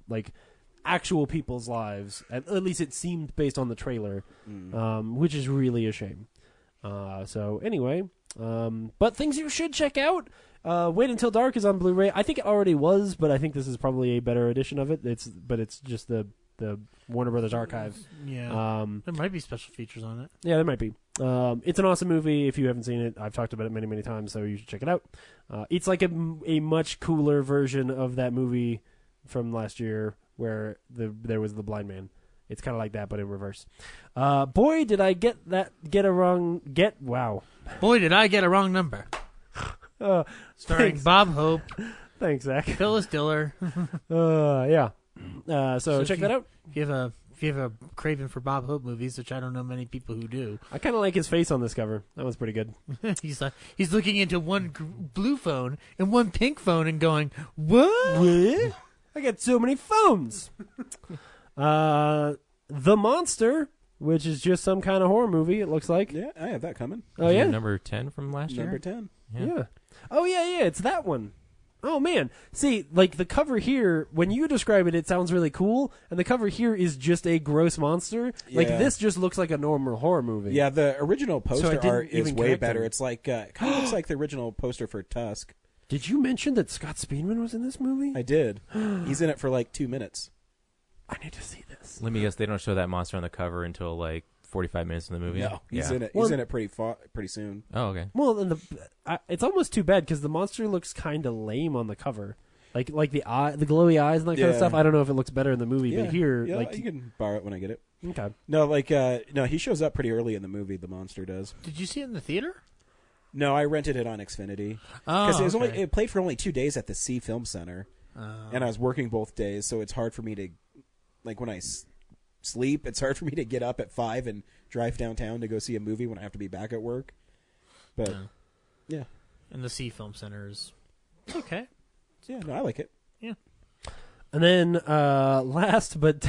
people's lives. At least it seemed based on the trailer, which is really a shame. So anyway, but things you should check out. Wait Until Dark is on Blu-ray. I think it already was, but I think this is probably a better edition of it. It's just the Warner Brothers archive. Yeah, there might be special features on it. Yeah, there might be. It's an awesome movie. If you haven't seen it, I've talked about it many, many times, so you should check it out. It's like a much cooler version of that movie from last year where there was the blind man. It's kind of like that, but in reverse. Boy, did I wow. Boy, did I get a wrong number. Starring thanks. Bob Hope. Thanks, Zach. Phyllis Diller. Yeah. So check that out. If you have a craving for Bob Hope movies, which I don't know many people who do. I kind of like his face on this cover. That was pretty good. He's looking into one blue phone and one pink phone and going, what? I got so many phones. The Monster, which is just some kind of horror movie, it looks like. Yeah, I have that coming. Oh, yeah? Number 10 from last year? Number 10. Yeah. Oh, yeah, it's that one. Oh, man. See, like, the cover here, when you describe it, it sounds really cool, and the cover here is just a gross monster. Like, Yeah. this just looks like a normal horror movie. Yeah, the original So I poster didn't art is even way connect better. them. It's like, kind of looks like the original poster for Tusk. Did you mention that Scott Speedman was in this movie? I did. He's in it for like 2 minutes. I need to see this. Let me guess, they don't show that monster on the cover until like 45 minutes in the movie? No, he's Yeah. in it. Well- He's in it pretty soon. Oh, okay. Well, and it's almost too bad because the monster looks kind of lame on the cover, like the glowy eyes and that kind of Yeah. stuff. I don't know if it looks better in the movie, but here, yeah, like, you can borrow it when I get it. okay. No, no, he shows up pretty early in the movie. The monster does. Did you see it in the theater? No, I rented it on Xfinity Oh, because okay. it played for only 2 days at the C Film Center, and I was working both days, so it's hard for me to, like, when I sleep, it's hard for me to get up at 5 and drive downtown to go see a movie when I have to be back at work. But yeah, And the C Film Center is okay. Yeah, no, I like it. Yeah. And then last but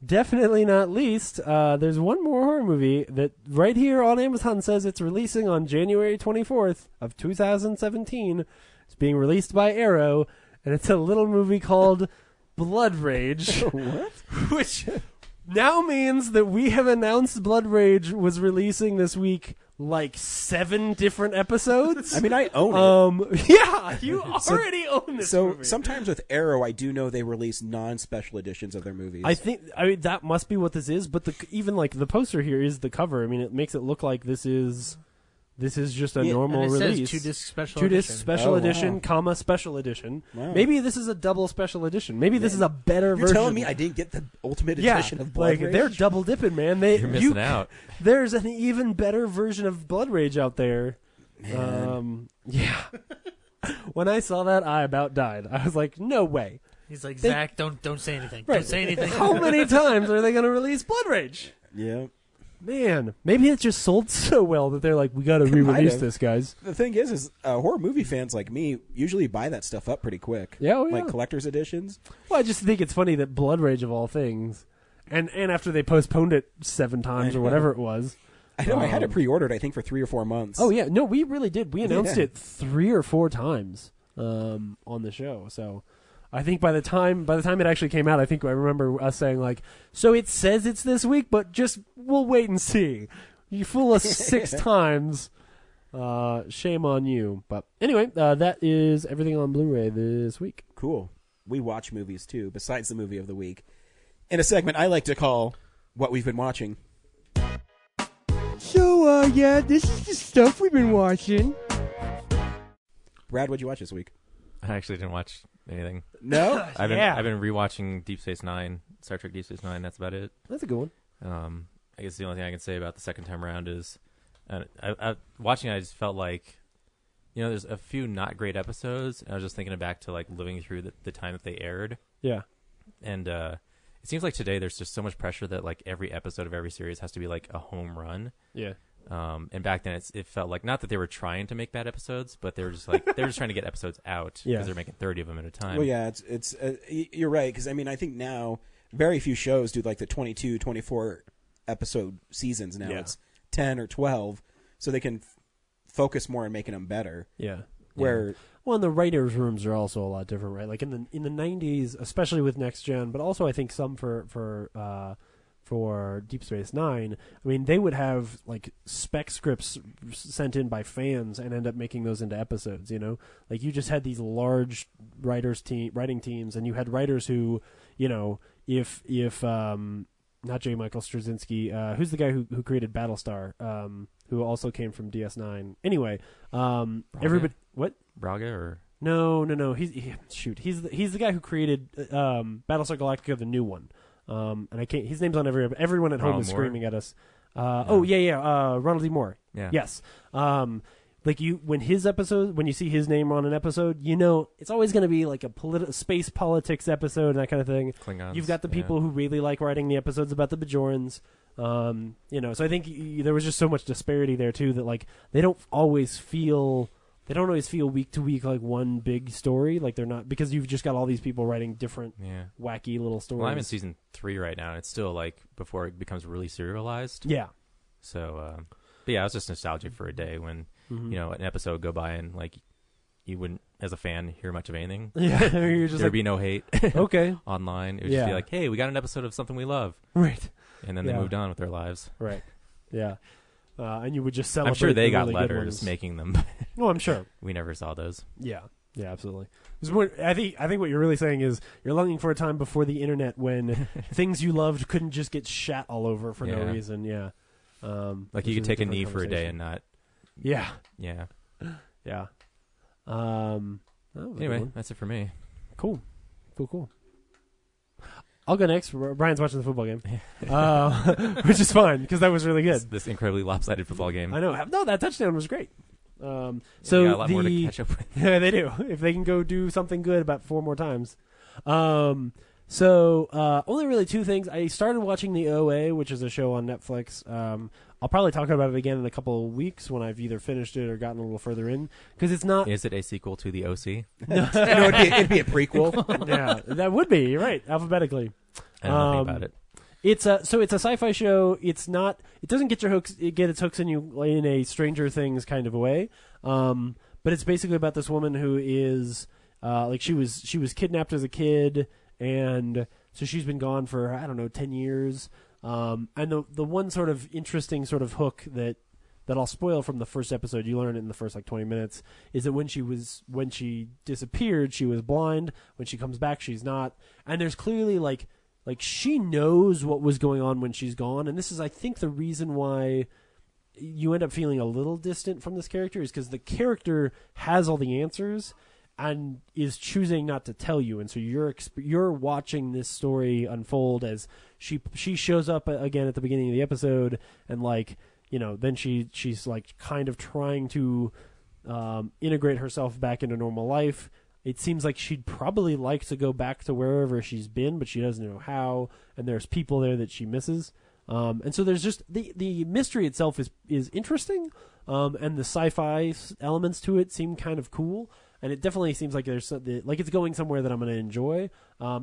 definitely not least, there's one more horror movie that right here on Amazon says it's releasing on January 24th of 2017. It's being released by Arrow, and it's a little movie called Blood Rage. What? Which now means that we have announced Blood Rage was releasing this week like 7 different episodes. I mean, I own it. Yeah, you already own this So movie. sometimes with Arrow, I do know they release non-special editions of their movies. I mean that must be what this is, but even like the poster here is the cover. I mean, it makes it look like this is just a normal and it release. Says 2-disc special 2-disc edition. special Oh, edition, wow. comma special edition. Wow. Maybe this is a double special edition. Maybe this is a better You're version. telling me I didn't get the ultimate Yeah, edition of Blood like Rage? they're double dipping, man. You're missing out. There's an even better version of Blood Rage out there. Man. Yeah. When I saw that, I about died. I was like, no way. He's like, Zach, don't say anything. Right. Don't say anything. How many times are they going to release Blood Rage? Yeah. Man, maybe it just sold so well that they're like, we got to might re-release have. this, guys. The thing is horror movie fans like me usually buy that stuff up pretty quick. Yeah, oh, yeah. Like collector's editions. Well, I just think it's funny that Blood Rage, of all things, and after they postponed it 7 times or whatever it was. I know I had it pre-ordered, I think, for 3 or 4 months. Oh, yeah. No, we really did. We announced Yeah. it 3 or 4 times on the show. So I think by the time it actually came out, I think I remember us saying, like, so it says it's this week, but just we'll wait and see. You fool us 6 times. Shame on you. But anyway, that is everything on Blu-ray this week. Cool. We watch movies, too, besides the movie of the week. In a segment I like to call What We've Been Watching. So, yeah, this is the stuff we've been watching. Brad, what'd you watch this week? I actually didn't watch anything. No? I've been rewatching Deep Space Nine, Star Trek Deep Space Nine. That's about it. That's a good one. I guess the only thing I can say about the second time around is, watching it, I just felt like, there's a few not great episodes. And I was just thinking back to like living through the time that they aired. Yeah. And it seems like today there's just so much pressure that like every episode of every series has to be like a home run. Yeah. And back then it felt like not that they were trying to make bad episodes, but they were just like they were just trying to get episodes out because they're making 30 of them at a time. Well, yeah, it's you're right, because I mean I think now very few shows do like the 22, 24 episode seasons now. It's 10 or 12, so they can focus more on making them better. Yeah. Where well, and the writers' rooms are also a lot different, right? Like in the 90s, especially with Next Gen, but also I think some for Deep Space Nine. I mean, they would have like spec scripts sent in by fans and end up making those into episodes. You know, like you just had these large writing teams, and you had writers who, you know, if not J. Michael Straczynski, who's the guy who created Battlestar, who also came from DS9. Anyway, everybody, what? Braga or no. He's the guy who created Battlestar Galactica, the new one. And I can't. His name's on everyone at home is screaming at us. Oh yeah. Ronald D. Moore. Yeah. Yes. Like when you see his name on an episode, you know it's always going to be like a space politics episode and that kind of thing. Klingons, You've got the people who really like writing the episodes about the Bajorans. You know, so I think there was just so much disparity there too that like they don't always feel week to week like one big story. Like they're not, because you've just got all these people writing different wacky little stories. Well, I'm in season 3 right now, and it's still like before it becomes really serialized. Yeah. So, but yeah, it was just nostalgic for a day when you know an episode would go by and like you wouldn't, as a fan, hear much of anything. Yeah, you're just there'd be no hate. Okay. Online, it would just be like, hey, we got an episode of something we love. Right. And then they moved on with their lives. Right. Yeah. And you would just celebrate. I'm sure they got really letters making them. Oh, I'm sure. We never saw those. Yeah. Yeah, absolutely. I think what you're really saying is you're longing for a time before the internet when things you loved couldn't just get shat all over for no reason. Yeah. Like you could take a knee for a day and not. Yeah. Yeah. Yeah. Anyway, that's it for me. Cool. I'll go next. Brian's watching the football game, which is fine because that was really good. This incredibly lopsided football game. I know. No, that touchdown was great. So they got a lot more to catch up with. Yeah, they do. If they can go do something good about 4 more times. So only really 2 things. I started watching The OA, which is a show on Netflix. I'll probably talk about it again in a couple of weeks when I've either finished it or gotten a little further in, because it's not. Is it a sequel to The OC? No, it'd be a prequel. Yeah, that would be. You're right, alphabetically. I don't know anything about it. It's a sci-fi show. It's not. It doesn't get its hooks in you in a Stranger Things kind of a way. But it's basically about this woman who is like she was kidnapped as a kid, and so she's been gone for 10 years. And the one sort of interesting sort of hook that I'll spoil from the first episode, you learn it in the first 20 minutes, is that when she disappeared, she was blind. When she comes back, she's not. And there's clearly like she knows what was going on when she's gone. And this is, I think, the reason why you end up feeling a little distant from this character, is because the character has all the answers and is choosing not to tell you, and so you're watching this story unfold as she shows up again at the beginning of the episode, and then she's like kind of trying to integrate herself back into normal life. It seems like she'd probably like to go back to wherever she's been, but she doesn't know how, and there's people there that she misses. And so there's just the mystery itself is interesting, and the sci-fi elements to it seem kind of cool. And it definitely seems like it's going somewhere that I'm going to enjoy.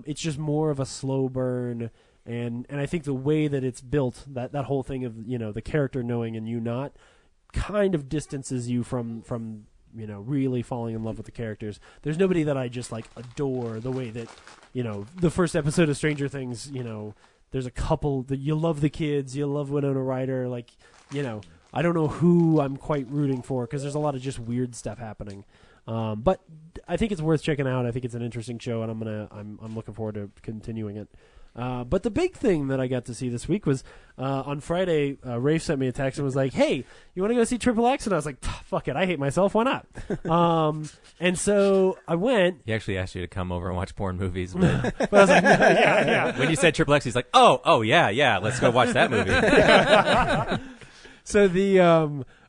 It's just more of a slow burn, and I think the way that it's built, that whole thing of the character knowing and you not, kind of distances you from really falling in love with the characters. There's nobody that I just adore the way that the first episode of Stranger Things. There's a couple that you love, the kids, you love Winona Ryder. I don't know who I'm quite rooting for because there's a lot of just weird stuff happening. But I think it's worth checking out. I think it's an interesting show, and I'm looking forward to continuing it. But the big thing that I got to see this week was on Friday, Rafe sent me a text and was like, "Hey, you want to go see Triple X?" And I was like, "Fuck it, I hate myself. Why not?" And so I went. He actually asked you to come over and watch porn movies, but, but I was like, yeah. When you said Triple X, he's like, "Oh, yeah, let's go watch that movie." So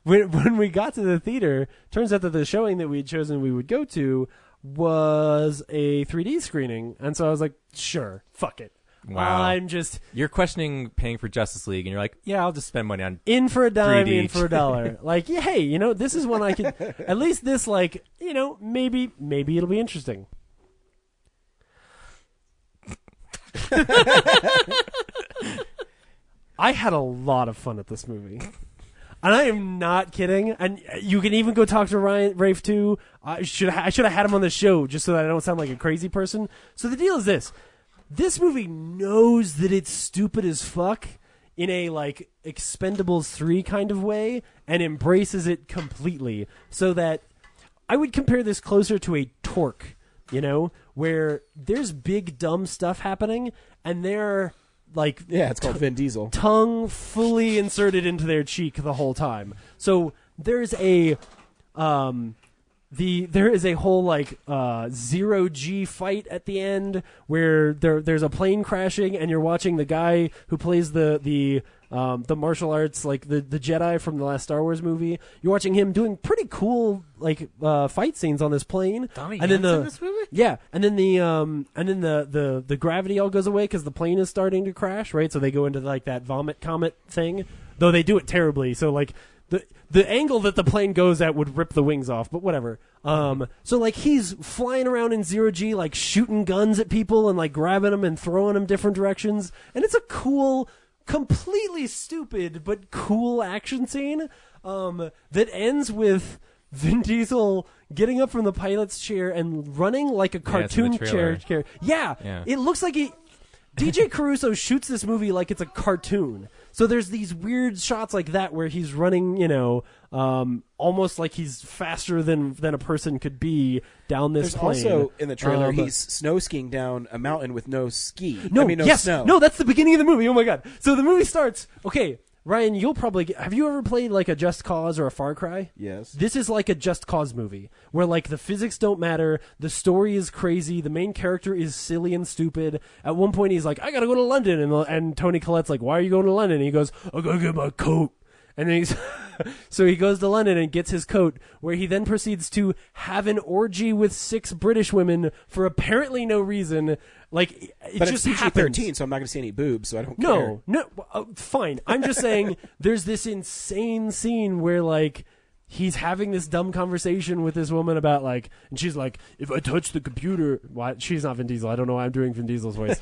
when we got to the theater, turns out that the showing that we had chosen we would go to was a 3D screening, and so I was like, "Sure, fuck it." Wow. I'm just You're questioning paying for Justice League, and you're like, yeah, I'll just spend money on in for a dime, 3D. in for a dollar. Like, yeah, hey, this is one I could at least this, like, maybe it'll be interesting. I had a lot of fun at this movie. And I am not kidding. And you can even go talk to Rafe too. I should have had him on the show just so that I don't sound like a crazy person. So the deal is this. This movie knows that it's stupid as fuck in a, like, Expendables 3 kind of way and embraces it completely. So that I would compare this closer to a Torque, where there's big dumb stuff happening and they're like, yeah, it's called Vin Diesel. Tongue fully inserted into their cheek the whole time. So there's a there is a whole like 0G fight at the end where there's a plane crashing and you're watching the guy who plays the martial arts, like the Jedi from the last Star Wars movie. You're watching him doing pretty cool like fight scenes on this plane. Donnie and then Yen's in this movie? Yeah, and then the gravity all goes away because the plane is starting to crash, right? So they go into like that vomit comet thing, though they do it terribly. So like the angle that the plane goes at would rip the wings off, but whatever. So like he's flying around in 0G, like shooting guns at people and like grabbing them and throwing them different directions, and it's a cool, completely stupid but cool action scene that ends with Vin Diesel getting up from the pilot's chair and running like a cartoon chair. Yeah, it looks like DJ Caruso shoots this movie like it's a cartoon. So there's these weird shots like that where he's running, almost like he's faster than a person could be down this plane. There's also in the trailer he's snow skiing down a mountain with no ski. Yes, snow. No, that's the beginning of the movie. Oh my god! So the movie starts. Okay, Ryan, you'll probably have you ever played like a Just Cause or a Far Cry? Yes. This is like a Just Cause movie where like the physics don't matter, the story is crazy, the main character is silly and stupid. At one point he's like, I gotta go to London, and Tony Collette's like, why are you going to London? And he goes, I gotta get my coat. And then he's so he goes to London and gets his coat, where he then proceeds to have an orgy with 6 British women for apparently no reason. Like it but just it's happens. PG-13, so I'm not going to see any boobs, so I don't care. No, fine. I'm just saying there's this insane scene where like he's having this dumb conversation with this woman about like, and she's like, if I touch the computer, why? She's not Vin Diesel. I don't know why I'm doing Vin Diesel's voice.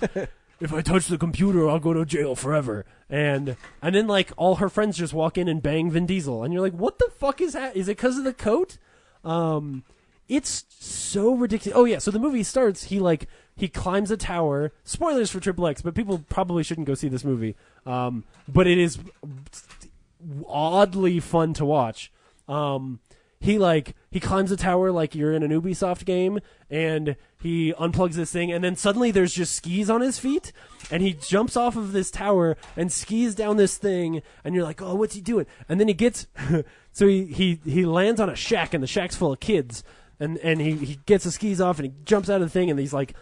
If I touch the computer, I'll go to jail forever. And then like all her friends just walk in and bang Vin Diesel, and you're like, what the fuck is that? Is it because of the coat? It's so ridiculous. Oh yeah, so the movie starts. He climbs a tower. Spoilers for Triple X, but people probably shouldn't go see this movie. But it is oddly fun to watch. He climbs a tower like you're in an Ubisoft game, and he unplugs this thing, and then suddenly there's just skis on his feet, and he jumps off of this tower and skis down this thing, and you're like, oh, what's he doing? And then he gets so he lands on a shack, and the shack's full of kids. And he gets the skis off and he jumps out of the thing, and these like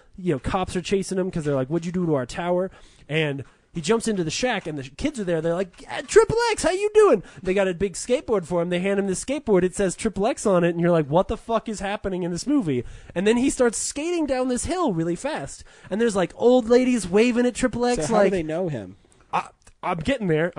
cops are chasing him because they're like, what'd you do to our tower? And he jumps into the shack and the kids are there. They're like, Triple X, how you doing? They got a big skateboard for him. They hand him the skateboard. It says Triple X on it, and you're like, what the fuck is happening in this movie? And then he starts skating down this hill really fast, and there's like old ladies waving at Triple X. So how do they know him? I'm getting there.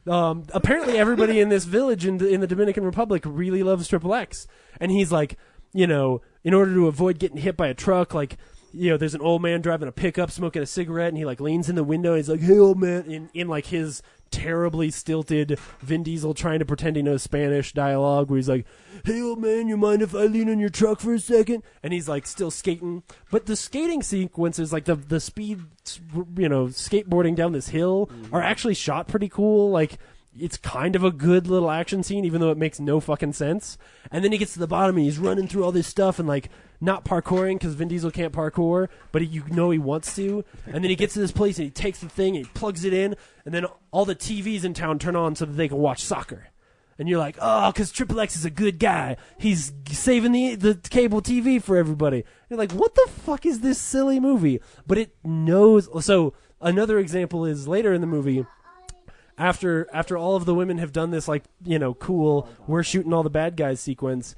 Apparently everybody in this village in the Dominican Republic really loves Triple X. And he's like, in order to avoid getting hit by a truck, like, there's an old man driving a pickup smoking a cigarette, and he like leans in the window and he's like, hey old man, in like his terribly stilted Vin Diesel trying to pretend he knows Spanish dialogue, where he's like, hey old man, you mind if I lean on your truck for a second? And he's like still skating, but the skating sequences, like the speed skateboarding down this hill, are actually shot pretty cool. Like it's kind of a good little action scene, even though it makes no fucking sense. And then he gets to the bottom and he's running through all this stuff and like not parkouring because Vin Diesel can't parkour, but he wants to. And then he gets to this place and he takes the thing and he plugs it in, and then all the TVs in town turn on so that they can watch soccer. And you're like, oh, because Triple X is a good guy. He's saving the cable TV for everybody. You're like, what the fuck is this silly movie? But it knows. So another example is later in the movie, after all of the women have done this, like, cool, we're shooting all the bad guys sequence,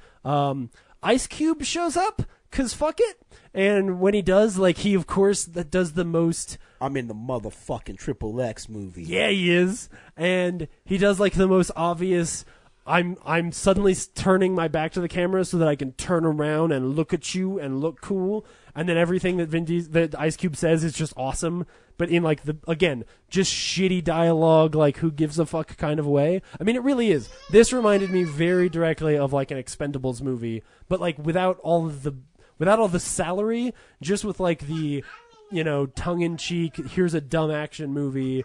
Ice Cube shows up 'cause fuck it. And when he does, like, he, of course, that does the most... I'm in the motherfucking Triple X movie. Yeah, he is. And he does, like, the most obvious... I'm suddenly turning my back to the camera so that I can turn around and look at you and look cool. And then everything that Ice Cube says is just awesome. But in, like, again, just shitty dialogue, like, who gives a fuck kind of way. I mean, it really is. This reminded me very directly of, like, an Expendables movie. But, like, without all the salary, just with, like, the, you know, tongue-in-cheek, here's a dumb action movie.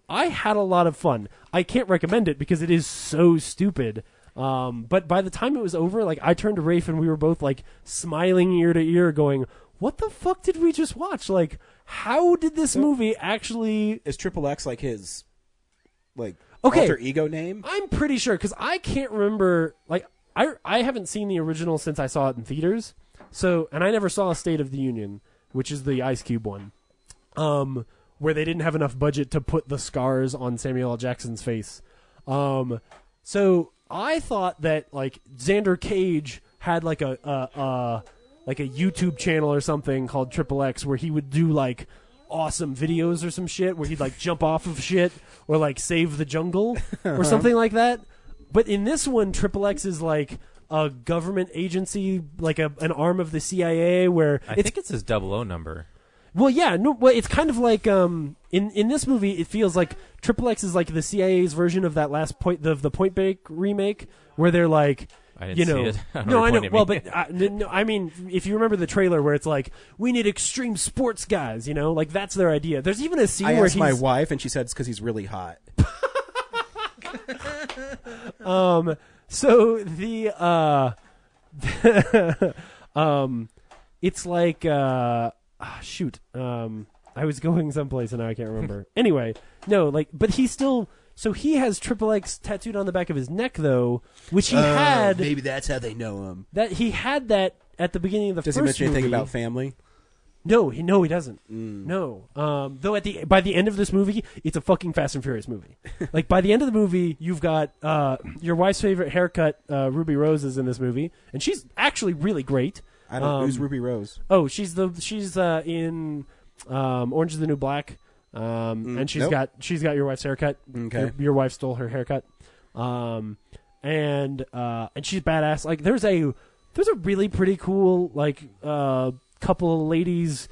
I had a lot of fun. I can't recommend it because it is so stupid. But by the time it was over, like, I turned to Rafe and we were both, like, smiling ear to ear going, what the fuck did we just watch? Like, how did this movie actually... Is Triple X, like, his, like, okay, alter ego name? I'm pretty sure, because I can't remember... Like, I haven't seen the original since I saw it in theaters. So, and I never saw State of the Union, which is the Ice Cube one. Where they didn't have enough budget to put the scars on Samuel L. Jackson's face. So I thought that, like, Xander Cage had, like, a YouTube channel or something called Triple X where he would do, like, awesome videos or some shit where he'd, like, jump off of shit or, like, save the jungle or something like that. But in this one, Triple X is, like, a government agency, like an arm of the CIA where... I think it's his 00 number. Well, yeah, no. Well, it's kind of like in this movie, it feels like Triple X is like the CIA's version of that last the Point Break remake, where they're like, I didn't see it. No, I know. Well, but no, I mean, if you remember the trailer, where it's like, we need extreme sports guys, you know, like that's their idea. There's even a scene where asked my wife, and she said it's because he's really hot. So the it's like shoot. I was going someplace and now I can't remember. Anyway, no, like, but he still. So he has Triple X tattooed on the back of his neck, though, which he had. Maybe that's how they know him. That he had that at the beginning of the Does first movie. Does he mention anything about family? No, he doesn't. No. Though by the end of this movie, it's a fucking Fast and Furious movie. Like, by the end of the movie, you've got your wife's favorite haircut, Ruby Rose, is in this movie, and she's actually really great. I don't. Who's Ruby Rose? Oh, she's in Orange Is the New Black, and she's got your wife's haircut. Okay. Your wife stole her haircut, and she's badass. Like, there's a really pretty cool, like, couple of ladies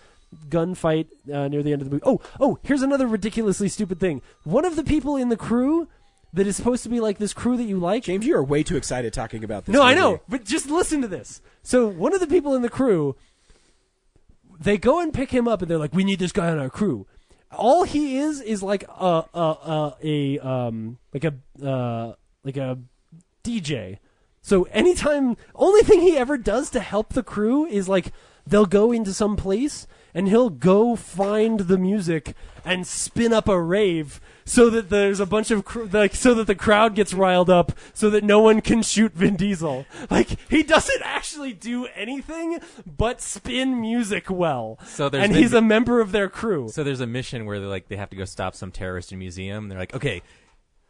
gunfight near the end of the movie. Oh, here's another ridiculously stupid thing. One of the people in the crew that is supposed to be like this crew that you like. James, you are way too excited talking about this. No, movie. I know, but just listen to this. So one of the people in the crew, they go and pick him up, and they're like, "We need this guy on our crew." All he is like a DJ. So anytime, only thing he ever does to help the crew is, like, they'll go into some place and he'll go find the music and spin up a rave so that there's a bunch of so that the crowd gets riled up so that no one can shoot Vin Diesel. Like, he doesn't actually do anything but spin music well. And he's a member of their crew. So there's a mission where they have to go stop some terrorist in a museum. And they're like, okay,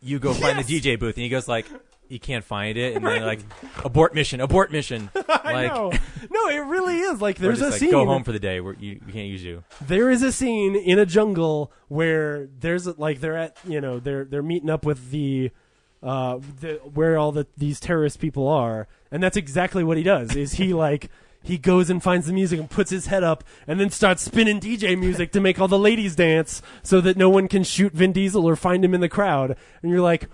you go find the DJ booth, and he goes like, you can't find it, and they're like, abort mission. I know. No, it really is. Like, there's a scene. Go home for the day. We can't use you. There is a scene in a jungle where there's like they're at they're meeting up with the where all these terrorist people are, and that's exactly what he does. Is he goes and finds the music and puts his head up and then starts spinning DJ music to make all the ladies dance so that no one can shoot Vin Diesel or find him in the crowd. And you're like,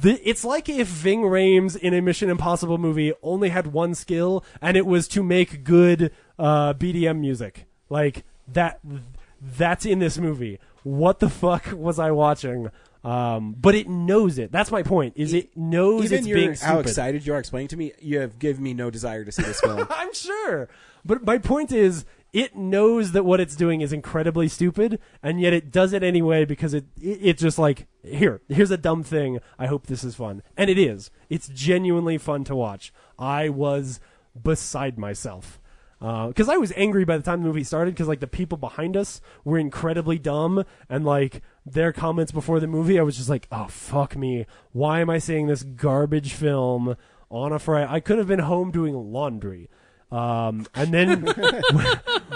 it's like if Ving Rhames in a Mission Impossible movie only had one skill, and it was to make good BDM music. Like, that's in this movie. What the fuck was I watching? But it knows it. That's my point, is it knows it's being stupid. How excited you are explaining to me, you have given me no desire to see this film. I'm sure. But my point is, it knows that what it's doing is incredibly stupid, and yet it does it anyway because it's just like, here's a dumb thing. I hope this is fun. And it is. It's genuinely fun to watch. I was beside myself. Because I was angry by the time the movie started because, like, the people behind us were incredibly dumb, and, like, their comments before the movie, I was just like, oh, fuck me. Why am I seeing this garbage film on a Friday. I could have been home doing laundry. And then,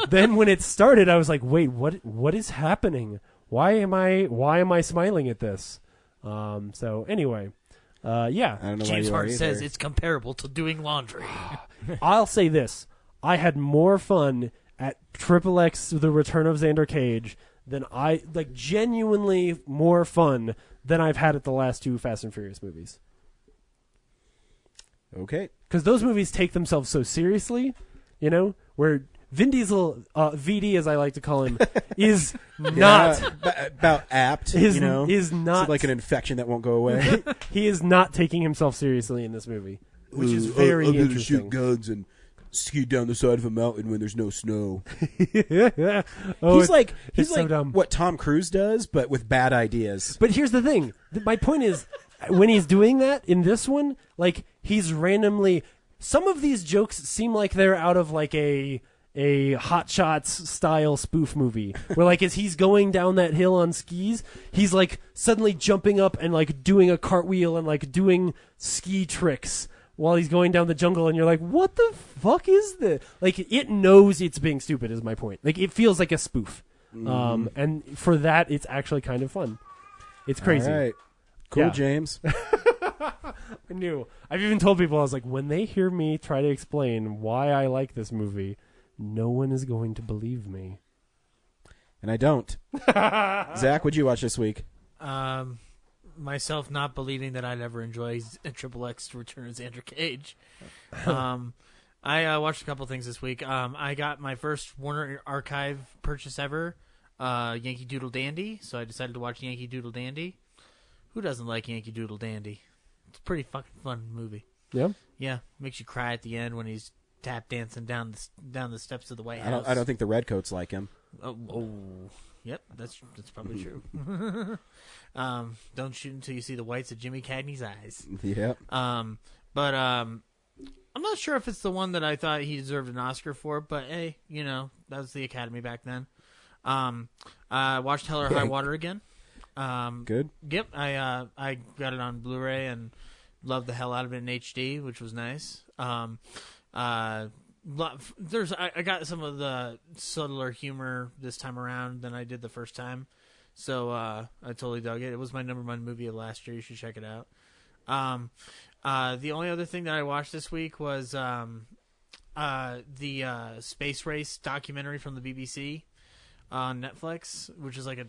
then when it started, I was like, "Wait, what is happening? Why am I smiling at this?" So anyway, yeah. I don't know James why Hart you are says either. it's comparable to doing laundry. I'll say this: I had more fun at XXX: The Return of Xander Cage than genuinely more fun than I've had at the last 2 Fast and Furious movies. Okay. Because those movies take themselves so seriously, you know, where Vin Diesel, VD as I like to call him, is not about apt. Is not it's like an infection that won't go away. He is not taking himself seriously in this movie, which is very I'm gonna interesting. shoot guns and ski down the side of a mountain when there's no snow. He's like so dumb. what Tom Cruise does, but with bad ideas. But here's the thing. My point is, when he's doing that in this one, like, he's randomly... Some of these jokes seem like they're out of, like, a Hot Shots style spoof movie. Where, like, as he's going down that hill on skis, he's, like, suddenly jumping up and, like, doing a cartwheel and, like, doing ski tricks while he's going down the jungle. And you're like, what the fuck is this? Like, it knows it's being stupid is my point. Like, it feels like a spoof. And for that, it's actually kind of fun. It's crazy. All right. Cool, Yeah. James. I knew. I've even told people, I was like, when they hear me try to explain why I like this movie, no one is going to believe me. And I don't. Zach, what'd you watch this week? Myself not believing that I'd ever enjoy XXX: Return of Xander Cage. I watched a couple things this week. I got my first Warner Archive purchase ever, Yankee Doodle Dandy, so I decided to watch Yankee Doodle Dandy. Who doesn't like Yankee Doodle Dandy? It's a pretty fucking fun movie. Yeah? Yeah, makes you cry at the end when he's tap dancing down the steps of the White House. I don't think the Redcoats like him. Oh, yep, that's probably true. Don't shoot until you see the whites of Jimmy Cagney's eyes. Yep. But I'm not sure if it's the one that I thought he deserved an Oscar for, but hey, you know, that was the Academy back then. I watched Hell or High Water again. Good. Yep, I got it on Blu-ray and loved the hell out of it in HD, which was nice. I got some of the subtler humor this time around than I did the first time, so I totally dug it. It was my number 1 movie of last year. You should check it out. The only other thing that I watched this week was the Space Race documentary from the BBC on Netflix, which is like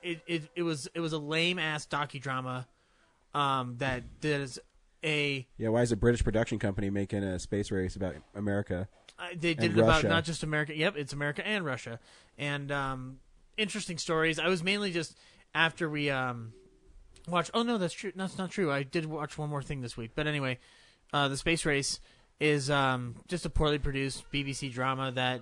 it was a lame ass docudrama that does a why is a British production company making a space race about America? They did it about not just America. Yep, it's America and Russia, and interesting stories. I was mainly just after we watched. Oh no, that's true. That's not true. I did watch one more thing this week, but anyway, the Space Race is just a poorly produced BBC drama that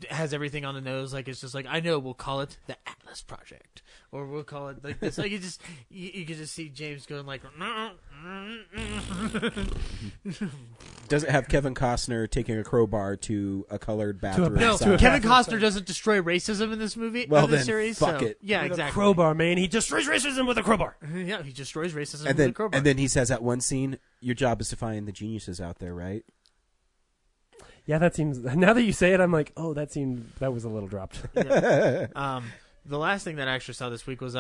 has everything on the nose. Like, it's just like, I know we'll call it the Atlas Project, or we'll call it like this. Like, you could just see James going like, Does it have Kevin Costner taking a crowbar to a colored bathroom? No, Kevin Costner doesn't destroy racism in this movie. Well, in this then series, fuck so, it. Yeah, With exactly. a crowbar, man. He destroys racism with a crowbar. Yeah, he destroys racism And with a crowbar. then, and then he says that one scene, your job is to find the geniuses out there, right? Yeah, that seems... Now that you say it, I'm like, oh, that was a little dropped. Yeah. The last thing that I actually saw this week was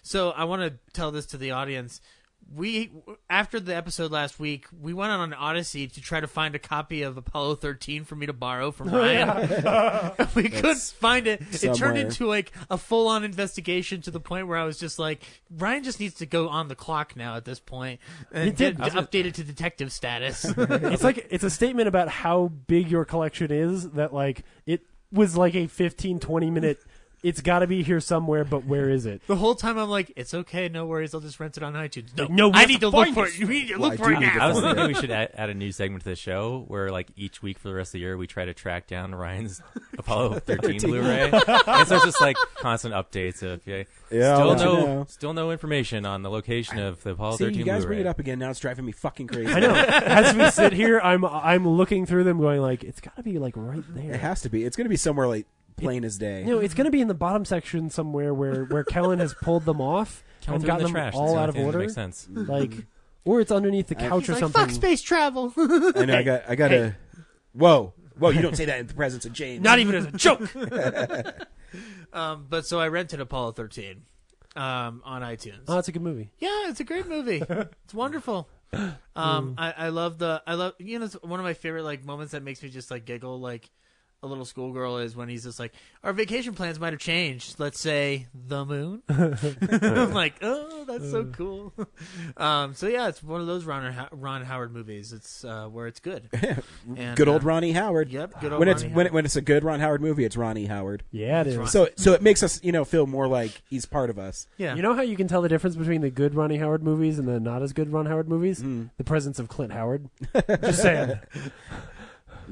so I want to tell this to the audience. After the episode last week, we went on an odyssey to try to find a copy of Apollo 13 for me to borrow from Ryan. We couldn't find it. It turned into like a full-on investigation to the point where I was just like, Ryan just needs to go on the clock now at this point and get updated to detective status. It's a statement about how big your collection is, that like it was like a 15-20 minute. It's got to be here somewhere, but where is it? The whole time I'm like, it's okay, no worries, I'll just rent it on iTunes. No, I need to look for it. You need to look for it now. I was thinking we should add a new segment to the show where, like, each week for the rest of the year, we try to track down Ryan's Apollo 13 Blu-ray. And so it's just like constant updates of still no information on the location of the Apollo 13 you guys Blu-ray. bring it up again. Now it's driving me fucking crazy. I know. As we sit here, I'm looking through them, going like, it's got to be like right there. It has to be. It's going to be somewhere like plain as day. No, it's going to be in the bottom section somewhere where Kellen has pulled them off and Through gotten the them trash. all That's out of the only thing that order. makes sense. Like, Or it's underneath the couch or something. Fuck space travel. I know. I got to. Whoa. You don't say that in the presence of James. Not even as a joke. But so I rented Apollo 13 on iTunes. Oh, it's a good movie. Yeah, it's a great movie. It's wonderful. I love it's one of my favorite like moments that makes me just like giggle like a little schoolgirl is when he's just like, our vacation plans might have changed. Let's say the moon. I'm like, oh, that's so cool. So yeah, it's one of those Ron Howard movies. It's where it's good. And, good old Ronnie Howard. Yep. Good old when Ronnie Howard. When it's a good Ron Howard movie, it's Ronnie Howard. Yeah, it is. So it makes us feel more like he's part of us. Yeah. You know how you can tell the difference between the good Ronnie Howard movies and the not as good Ron Howard movies? The presence of Clint Howard. Just saying.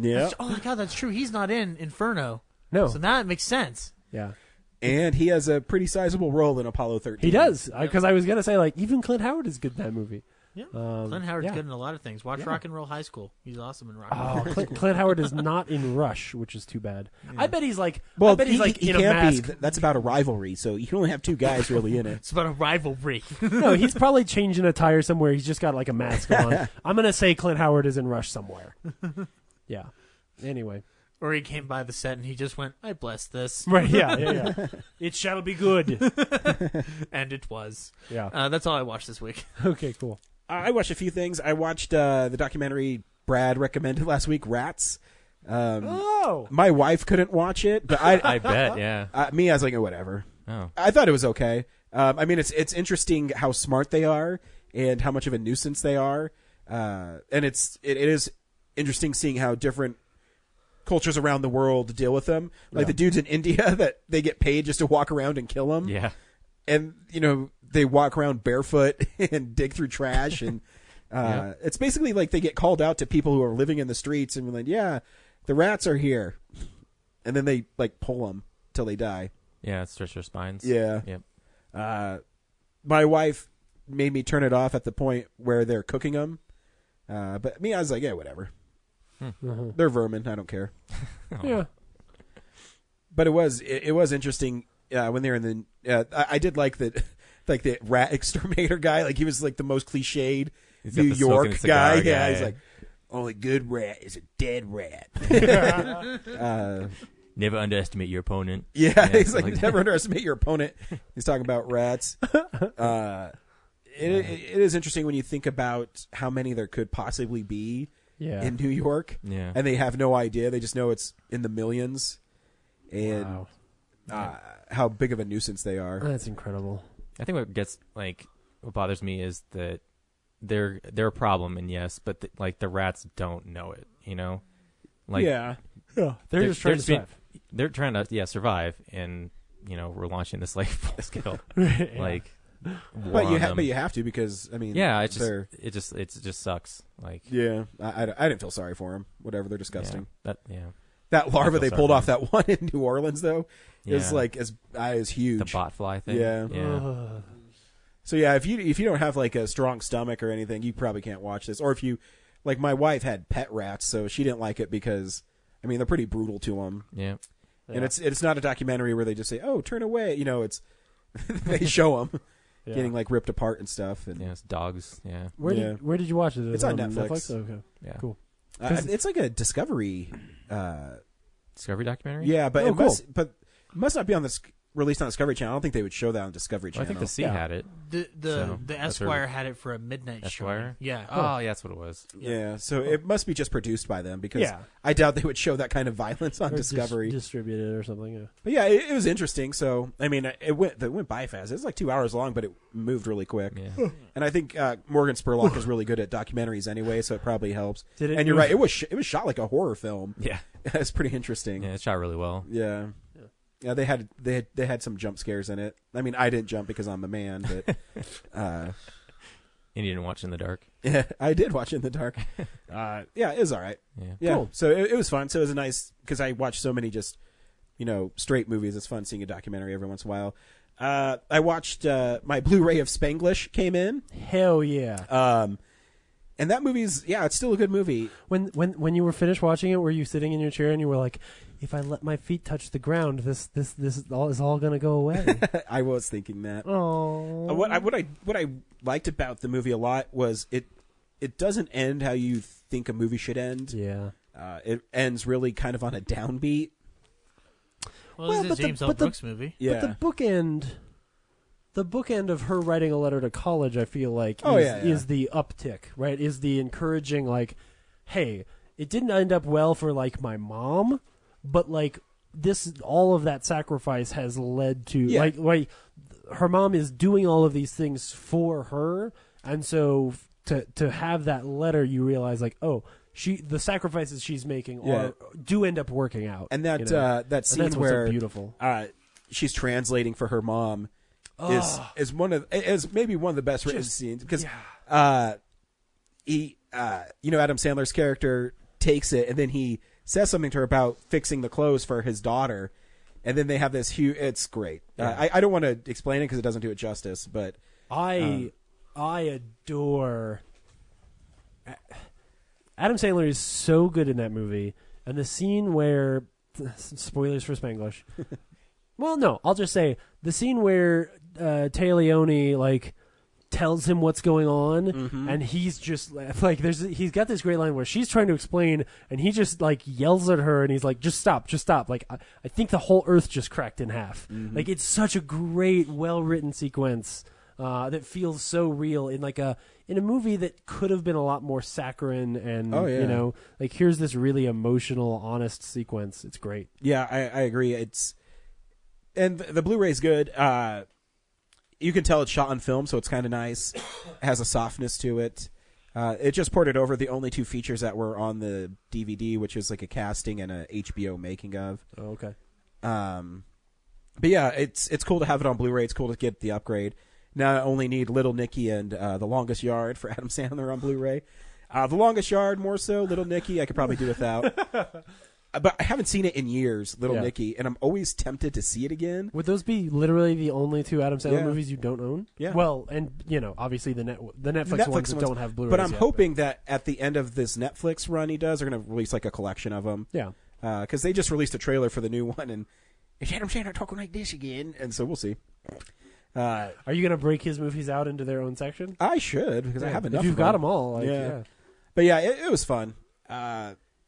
Yeah. Oh my god, that's true. He's not in Inferno. No. So that makes sense. Yeah. And he has a pretty sizable role in Apollo 13. He does. Because I was going to say, like, even Clint Howard is good in that movie. Yeah. Clint Howard's good in a lot of things. Watch Rock and Roll High School. He's awesome in Rock and Roll. Clint Howard is not in Rush, which is too bad. Yeah. I bet he's like, he in a can't mask. be. That's about a rivalry, so you can only have two guys really in it. It's about a rivalry. No, he's probably changing a tire somewhere. He's just got like a mask on. I'm going to say Clint Howard is in Rush somewhere. Yeah. Anyway. Or he came by the set and he just went, I bless this. Right, yeah. It shall be good. And it was. Yeah. That's all I watched this week. Okay, cool. I watched a few things. I watched the documentary Brad recommended last week, Rats. My wife couldn't watch it, but I bet, yeah. I was like, oh, whatever. Oh. I thought it was okay. I mean, it's interesting how smart they are and how much of a nuisance they are. And it is interesting seeing how different cultures around the world deal with them. Like the dudes in India that they get paid just to walk around and kill them. Yeah. And, they walk around barefoot and dig through trash. And it's basically like they get called out to people who are living in the streets and be like, yeah, the rats are here. And then they like pull them till they die. Yeah, stretch their spines. Yeah. Yep. My wife made me turn it off at the point where they're cooking them. But I was like, yeah, whatever. They're vermin. I don't care. Yeah. But it was interesting when they were in the. I did like the rat exterminator guy. Like he was like the most cliched New York guy. Yeah, he's like, only good rat is a dead rat. Never underestimate your opponent. Yeah, he's like never underestimate your opponent. He's talking about rats. It is interesting when you think about how many there could possibly be in New York. Yeah. And they have no idea. They just know it's in the millions. And how big of a nuisance they are. That's incredible. I think what bothers me is that they're a problem, and yes, but the rats don't know it, Like, yeah. They're just trying to survive. They're trying to survive, and we're launching this like full scale But you have to because it just sucks. Like I didn't feel sorry for them. Whatever, they're disgusting. That larva they pulled off that one in New Orleans though is like as huge. The botfly thing. Yeah. So if you don't have like a strong stomach or anything, you probably can't watch this. Or if you like, my wife had pet rats, so she didn't like it because they're pretty brutal to them. Yeah. And it's not a documentary where they just say, "Oh, turn away." It's they show them getting like ripped apart and stuff. And it's dogs. Yeah. Where did you watch it? It's on Netflix. Okay. Yeah. Cool. It's like a Discovery documentary. Yeah, but it must not be released on Discovery Channel. I don't think they would show that on Discovery Channel. I think the C had it. The Esquire had it for a midnight Esquire? show. Yeah. Oh, yeah, that's what it was. Yeah, so it must be just produced by them because I doubt they would show that kind of violence on Discovery. Distributed or something. Yeah. But yeah, it was interesting. So it went by fast. It was like 2 hours long, but it moved really quick. Yeah. And I think Morgan Spurlock is really good at documentaries anyway, so it probably helps. And you're right. It was shot like a horror film. Yeah. It's pretty interesting. Yeah, it's shot really well. Yeah. Yeah, they had some jump scares in it. I mean, I didn't jump because I'm a man, but and you didn't watch In the Dark? Yeah, I did watch In the Dark. Yeah, it was all right. Yeah. Cool. So it was fun. So it was nice because I watch so many just straight movies. It's fun seeing a documentary every once in a while. I watched my Blu-ray of Spanglish came in. Hell yeah. And that movie's it's still a good movie. When you were finished watching it, were you sitting in your chair and you were like, if I let my feet touch the ground, this is all going to go away? I was thinking that. Oh, what I liked about the movie a lot was it doesn't end how you think a movie should end. Yeah. It ends really kind of on a downbeat. Well, this is a James L. Brooks movie. Yeah. But the bookend of her writing a letter to college, I feel like, is the uptick, right? Is the encouraging, like, hey, it didn't end up well for, like, my mom, but, like, all of that sacrifice has led to, like, her mom is doing all of these things for her, and so to have that letter, you realize, like, oh, the sacrifices she's making do end up working out. And that scene where so beautiful. She's translating for her mom is maybe one of the best written scenes, because Adam Sandler's character takes it and then he says something to her about fixing the clothes for his daughter, and then they have this huge. It's great. I don't want to explain it because it doesn't do it justice, but I adore. Adam Sandler is so good in that movie, and the scene where spoilers for Spanglish. Well, no, I'll just say the scene where Téa Leoni like tells him what's going on, and he's just like, he's got this great line where she's trying to explain, and he just like yells at her, and he's like, just stop. Like, I think the whole earth just cracked in half. Like, it's such a great, well written sequence that feels so real in a movie that could have been a lot more saccharine, and you know, like, here's this really emotional, honest sequence. It's great. Yeah, I agree. And the Blu-ray's good. You can tell it's shot on film, so it's kind of nice. It has a softness to it. It just ported over the only two features that were on the DVD, which is like a casting and a HBO making of. Oh, okay. But yeah, it's cool to have it on Blu-ray. It's cool to get the upgrade. Now I only need Little Nicky and The Longest Yard for Adam Sandler on Blu-ray. The Longest Yard more so. Little Nicky I could probably do without. But I haven't seen it in years, Little Nicky, and I'm always tempted to see it again. Would those be literally the only two Adam Sandler movies you don't own? Yeah. Well, and, you know, obviously the Netflix ones that don't have Blu-rays But I'm yet, hoping that at the end of this Netflix run he does, they're going to release like a collection of them. Yeah. Because they just released a trailer for the new one, and is Adam Sandler talking like this again? And so we'll see. Are you going to break his movies out into their own section? I should, because I have enough If you've of got them all. yeah. But yeah, it was fun.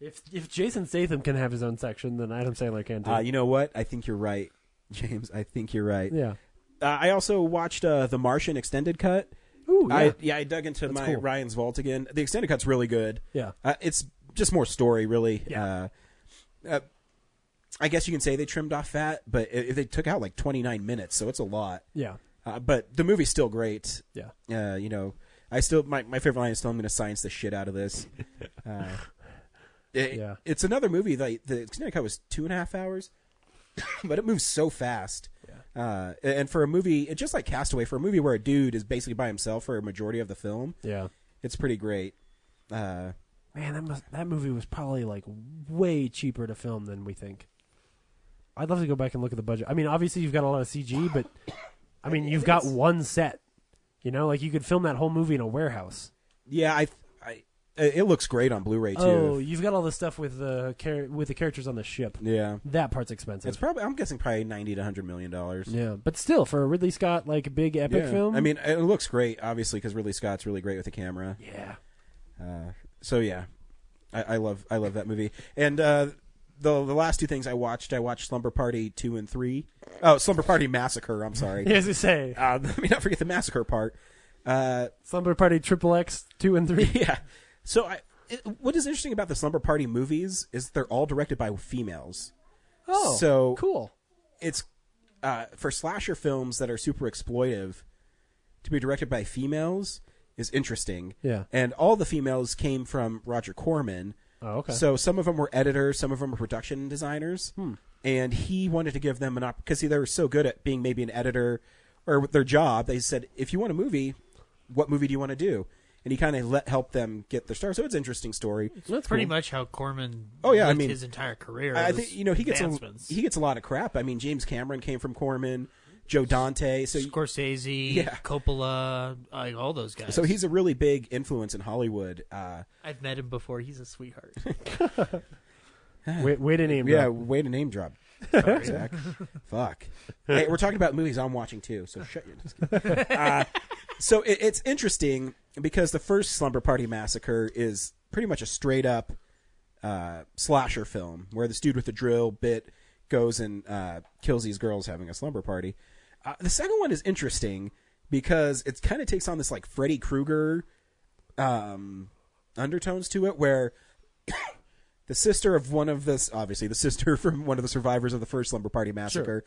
If Jason Statham can have his own section, then Adam Sandler can too. You know what? I think you're right, James. I think you're right. Yeah. I also watched The Martian extended cut. Ooh, yeah. I dug into That's cool. Ryan's Vault again. The extended cut's really good. Yeah. It's just more story, really. Yeah. I guess you can say they trimmed off fat, but they took out like 29 minutes, so it's a lot. Yeah. But the movie's still great. Yeah. You know, I still my favorite line is still, I'm going to science the shit out of this. It's another movie that the extended cut was 2.5 hours, but it moves so fast. Yeah. And for a movie, it's just like Castaway, for a movie where a dude is basically by himself for a majority of the film. Yeah. It's pretty great. Man, that movie was probably like way cheaper to film than we think. I'd love to go back and look at the budget. I mean, obviously you've got a lot of CG, but I mean, you've got one set. You know, like you could film that whole movie in a warehouse. Yeah, it looks great on Blu-ray too. Oh, you've got all the stuff with the characters on the ship. Yeah, that part's expensive. It's I'm guessing probably $90 to $100 million. Yeah, but still, for a Ridley Scott like big epic film, I mean, it looks great, obviously, because Ridley Scott's really great with the camera. Yeah. So yeah, I love that movie. And the last two things I watched Slumber Party 2 and 3. Oh, Slumber Party Massacre. I'm sorry. As you say, let me not forget the massacre part. Slumber Party XXX 2 and 3. Yeah. So what is interesting about the Slumber Party movies is they're all directed by females. Oh, so cool. It's for slasher films that are super exploitive, to be directed by females is interesting. Yeah. And all the females came from Roger Corman. Oh, okay. So some of them were editors, some of them were production designers. And he wanted to give them an opportunity, because they were so good at being maybe an editor or with their job. They said, if you want a movie, what movie do you want to do? And he kind of help them get their start. So it's an interesting story. That's pretty much how Corman lived his entire career. I think he gets a lot of crap. I mean, James Cameron came from Corman. Joe Dante. So Scorsese, Yeah. Coppola, like all those guys. So he's a really big influence in Hollywood. I've met him before. He's a sweetheart. Way to name Yeah, drop. way to name drop. Sorry. Zach. Fuck. Hey, we're talking about movies I'm watching too, so shut your. Just kidding. So it's interesting because the first Slumber Party Massacre is pretty much a straight up slasher film where this dude with the drill bit goes and kills these girls having a slumber party. The second one is interesting because it kind of takes on this like Freddy Krueger undertones to it, where the sister of one of the, obviously the sister from one of the survivors of the first Slumber Party Massacre,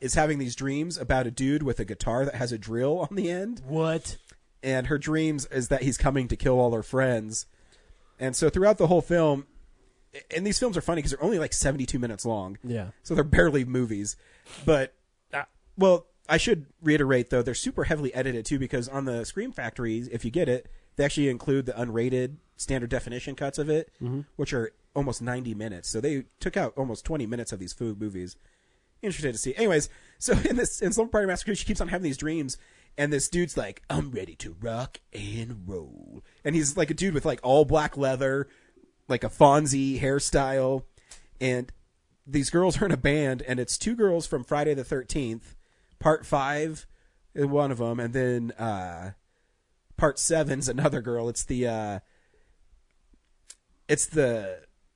is having these dreams about a dude with a guitar that has a drill on the end. What? And her dreams is that he's coming to kill all her friends. And so throughout the whole film, and these films are funny because they're only like 72 minutes long. Yeah. So they're barely movies. But, well, I should reiterate, though, they're super heavily edited, too, because on the Scream Factory, if you get it, they actually include the unrated standard definition cuts of it, which are almost 90 minutes. So they took out almost 20 minutes of these food movies. Interesting to see. Anyways, so in Slumber Party Massacre, she keeps on having these dreams, and this dude's like, I'm ready to rock and roll. And he's like a dude with like all black leather, like a Fonzie hairstyle. And these girls are in a band, and it's two girls from Friday the 13th, part 5 is one of them, and then part 7's another girl. It's the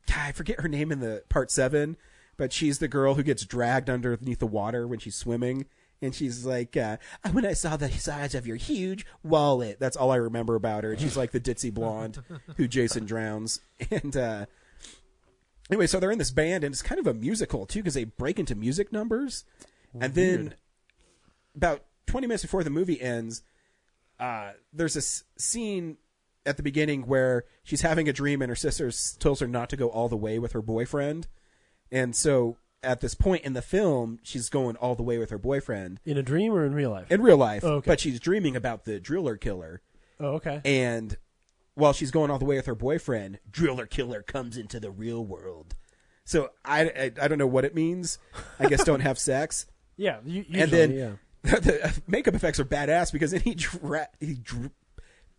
I forget her name in the part 7, but she's the girl who gets dragged underneath the water when she's swimming. And she's like, when I saw the size of your huge wallet. That's all I remember about her. And she's like the ditzy blonde who Jason drowns. And anyway, so they're in this band, and it's kind of a musical, too, because they break into music numbers. And then about 20 minutes before the movie ends, there's this scene at the beginning where she's having a dream, and her sister tells her not to go all the way with her boyfriend. And so at this point in the film, she's going all the way with her boyfriend. In a dream or in real life? In real life. Oh, okay. But she's dreaming about the driller killer. Oh, okay. And while she's going all the way with her boyfriend, driller killer comes into the real world. So I don't know what it means. I guess don't have sex. Yeah. Usually, and then yeah. the makeup effects are badass because then he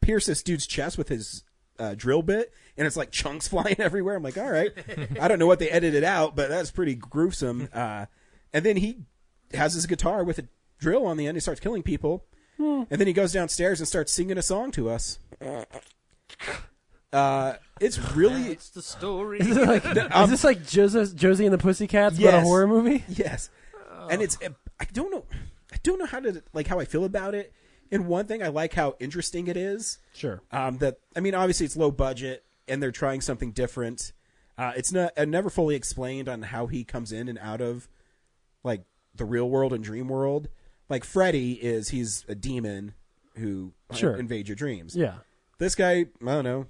pierces this dude's chest with his drill bit, and it's like chunks flying everywhere. I'm like, all right. I don't know what they edited out, but that's pretty gruesome. And then he has his guitar with a drill on the end. He starts killing people. And then he goes downstairs and starts singing a song to us. It's really... It's the story. Is this like Josie and the Pussycats, but a horror movie? Yes. And it's... I don't know how to how I feel about it. And one thing, I like how interesting it is. Sure. Obviously it's low budget, and they're trying something different. It's never fully explained on how he comes in and out of like the real world and dream world. Like Freddy he's a demon who invades your dreams. Yeah. This guy, I don't know,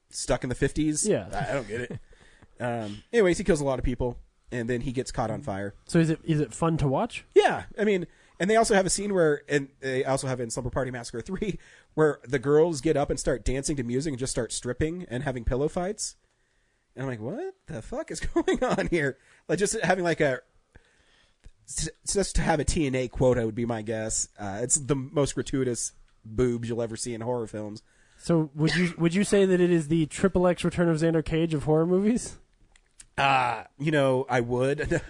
stuck in the 50s. Yeah. I don't get it. Anyways, he kills a lot of people, and then he gets caught on fire. So is it fun to watch? Yeah. And they also have a scene and they also have it in Slumber Party Massacre 3, where the girls get up and start dancing to music and just start stripping and having pillow fights. And I'm like, what the fuck is going on here? Like just having just to have a TNA quota would be my guess. It's the most gratuitous boobs you'll ever see in horror films. So would you say that it is the XXX Return of Xander Cage of horror movies? I would.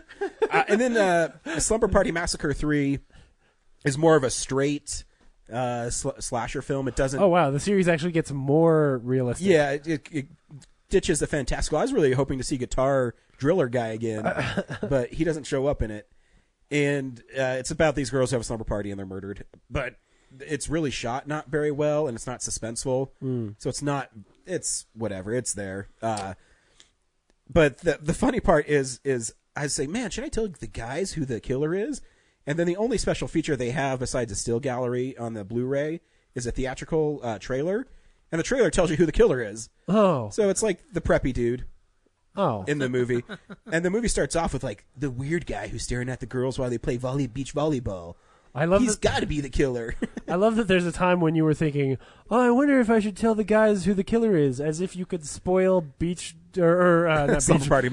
And then Slumber Party Massacre 3 is more of a straight slasher film. It doesn't... Oh, wow. The series actually gets more realistic. Yeah, it ditches the fantastical. I was really hoping to see Guitar Driller guy again, but he doesn't show up in it. And it's about these girls who have a slumber party and they're murdered. But it's really shot not very well, and it's not suspenseful. So it's whatever. It's there. But the funny part is I say, man, should I tell the guys who the killer is? And then the only special feature they have besides a still gallery on the Blu-ray is a theatrical trailer. And the trailer tells you who the killer is. Oh. So it's like the preppy dude. Oh. In the movie. And the movie starts off with like the weird guy who's staring at the girls while they play beach volleyball. He's got to be the killer. I love that there's a time when you were thinking, oh, I wonder if I should tell the guys who the killer is, as if you could spoil Slumber Party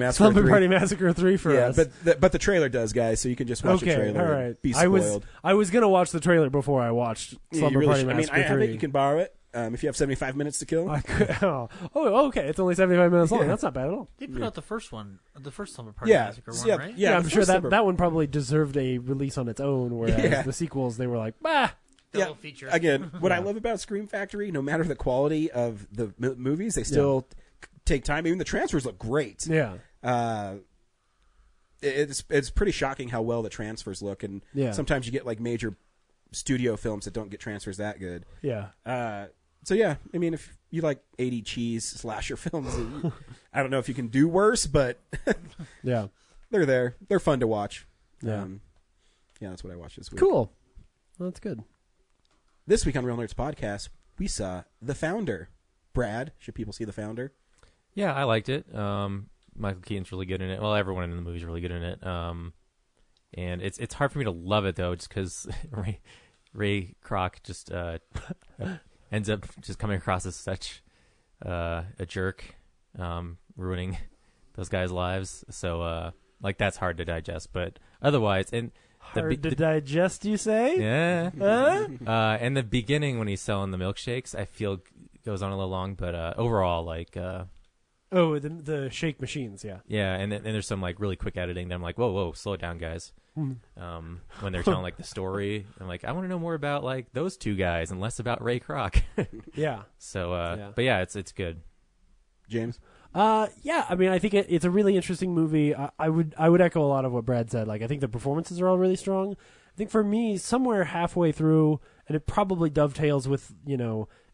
Massacre 3 for us. But the trailer does, guys, so you can just watch the trailer. All right. And be spoiled. I was gonna watch the trailer before I watched Slumber Party Massacre 3. I have it. You can borrow it if you have 75 minutes to kill. Okay. It's only 75 minutes long. That's not bad at all. They put out the first Slumber Party Massacre one, right? Yeah, I'm sure that one probably deserved a release on its own, whereas the sequels, they were like, bah. Double feature. Again, what I love about Scream Factory, no matter the quality of the movies, they still take time. Even the transfers look great. Yeah. It's pretty shocking how well the transfers look, and sometimes you get like major studio films that don't get transfers that good. Yeah. So yeah, I mean, if you like 80 cheese slasher films, I don't know if you can do worse, but yeah, they're there. They're fun to watch. Yeah. That's what I watched this week. Cool. Well, that's good. This week on Real Nerds Podcast, we saw The Founder. Brad, should people see The Founder? Yeah, I liked it. Michael Keaton's really good in it. Well, everyone in the movie's really good in it. And it's hard for me to love it though, just because Ray Kroc just ends up just coming across as such a jerk, ruining those guys' lives. So like that's hard to digest. But otherwise, and hard to digest, you say? Yeah. And the beginning when he's selling the milkshakes, I feel goes on a little long, but overall, like. The shake machines, yeah. Yeah, and there's some like really quick editing that I'm like, whoa, slow it down, guys. When they're telling like the story, I'm like, I want to know more about like those two guys and less about Ray Kroc. Yeah. So, but yeah, it's good. James. Yeah, I mean, I think it's a really interesting movie. I would echo a lot of what Brad said. Like, I think the performances are all really strong. I think for me, somewhere halfway through, and it probably dovetails with,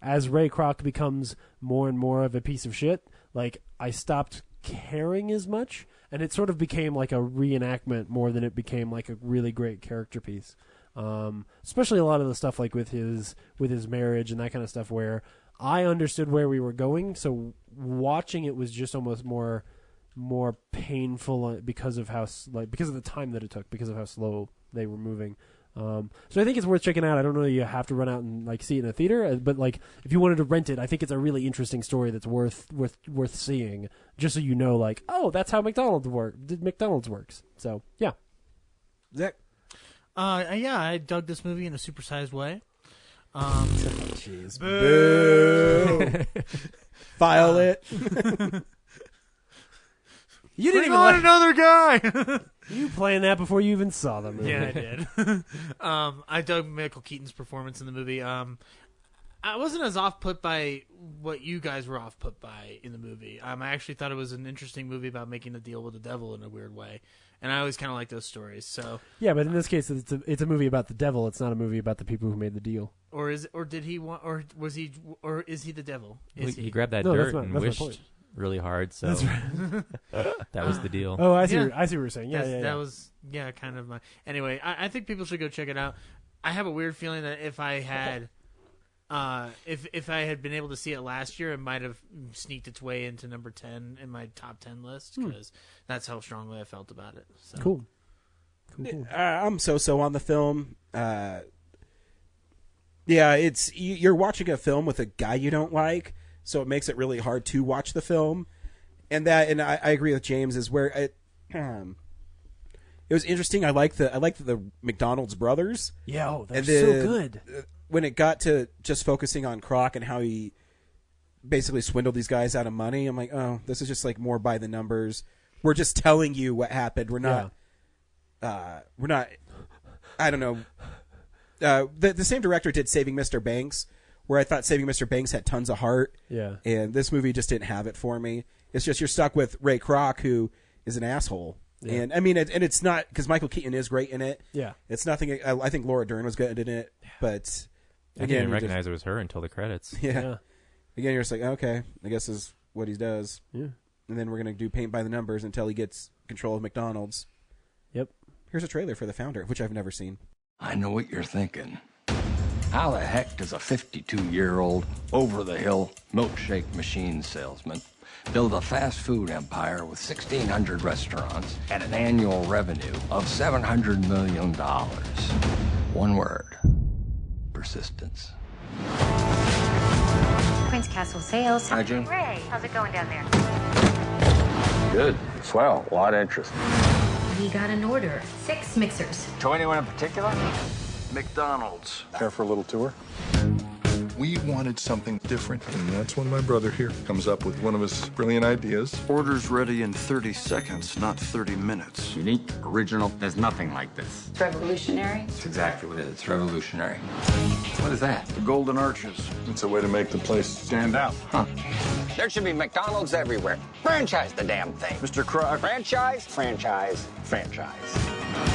as Ray Kroc becomes more and more of a piece of shit, like, I stopped caring as much, and it sort of became like a reenactment more than it became like a really great character piece. Especially a lot of the stuff like with his marriage and that kind of stuff, where I understood where we were going, so watching it was just almost more painful because of because of the time that it took, because of how slow they were moving. So I think it's worth checking out. I don't know that you have to run out and like see it in a theater, but like if you wanted to rent it, I think it's a really interesting story that's worth seeing, just so you know, like, oh, that's how McDonald's works. So yeah. Zach. Yeah, I dug this movie in a supersized way. Jeez. Boo. File it. You didn't Bring even on another guy. You playing that before you even saw the movie. Yeah, I did. I dug Michael Keaton's performance in the movie. I wasn't as off-put by what you guys were off-put by in the movie. I actually thought it was an interesting movie about making a deal with the devil in a weird way. And I always kind of like those stories. So yeah, but in this case, it's a movie about the devil. It's not a movie about the people who made the deal. Or is he the devil? He grabbed that dirt and wished really hard, so that was the deal. Oh, I see what you're saying. Yeah, that was kind of my. Anyway, I think people should go check it out. I have a weird feeling that if I had, if I had been able to see it last year, it might have sneaked its way into number 10 in my top 10 list, because that's how strongly I felt about it. So. Cool. I'm so on the film. Yeah, it's you're watching a film with a guy you don't like. So it makes it really hard to watch the film, and I agree with James is where it was interesting. I liked the McDonald's brothers. Yeah, they're so good. When it got to just focusing on Kroc and how he basically swindled these guys out of money, I'm like, oh, this is just like more by the numbers. We're just telling you what happened. We're not. We're not. I don't know. The same director did Saving Mr. Banks, where I thought Saving Mr. Banks had tons of heart. Yeah. And this movie just didn't have it for me. It's just you're stuck with Ray Kroc, who is an asshole. Yeah. And I mean, it's not because Michael Keaton is great in it. Yeah. It's nothing. I think Laura Dern was good in it, but I didn't recognize it was her until the credits. Yeah. Again, you're just like, okay, I guess this is what he does. Yeah. And then we're gonna do paint by the numbers until he gets control of McDonald's. Yep. Here's a trailer for The Founder, which I've never seen. I know what you're thinking. How the heck does a 52-year-old, over-the-hill milkshake machine salesman build a fast food empire with 1,600 restaurants and an annual revenue of $700 million? One word. Persistence. Prince Castle Sales. Hi, June. Ray, how's it going down there? Good. Swell. A lot of interest. We got an order. 6 mixers. To anyone in particular? McDonald's. Care for a little tour? We wanted something different, and that's when my brother here comes up with one of his brilliant ideas. Orders ready in 30 seconds, not 30 minutes. Unique, original. There's nothing like this. It's revolutionary. It's exactly what it is. It's revolutionary. What is that? The Golden Arches. It's a way to make the place stand out. Huh. There should be McDonald's everywhere. Franchise the damn thing. Mr. Krog. Franchise, franchise, franchise.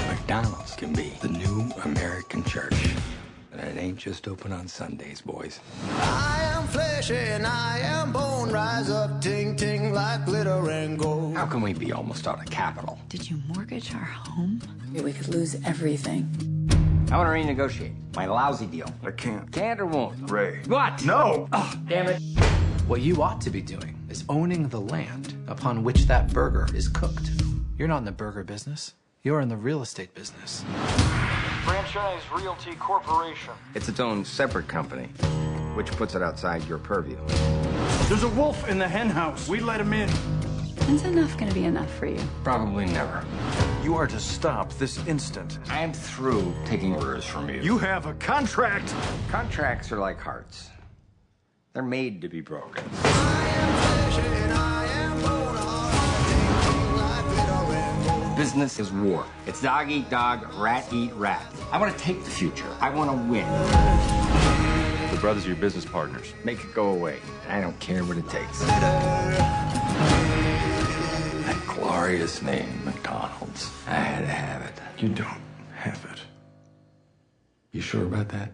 McDonald's can be the new American church. And it ain't just open on Sundays, boys. I am flesh and I am bone. Rise up, ting ting like glitter and gold. How can we be almost out of capital? Did you mortgage our home? We could lose everything. I want to renegotiate my lousy deal. I can't. Can't or won't? Ray. What? No! Oh, damn it. What you ought to be doing is owning the land upon which that burger is cooked. You're not in the burger business. You're in the real estate business. Franchise Realty Corporation. It's its own separate company, which puts it outside your purview. There's a wolf in the hen house. We let him in. When's enough gonna be enough for you? Probably never. You are to stop this instant. I'm through taking orders from you. You have a contract. Contracts are like hearts. They're made to be broken. Business is war. It's dog eat dog, rat eat rat. I want to take the future. I want to win. The brothers are your business partners. Make it go away. I don't care what it takes. That glorious name, McDonald's. I had to have it. You don't have it. You sure about that?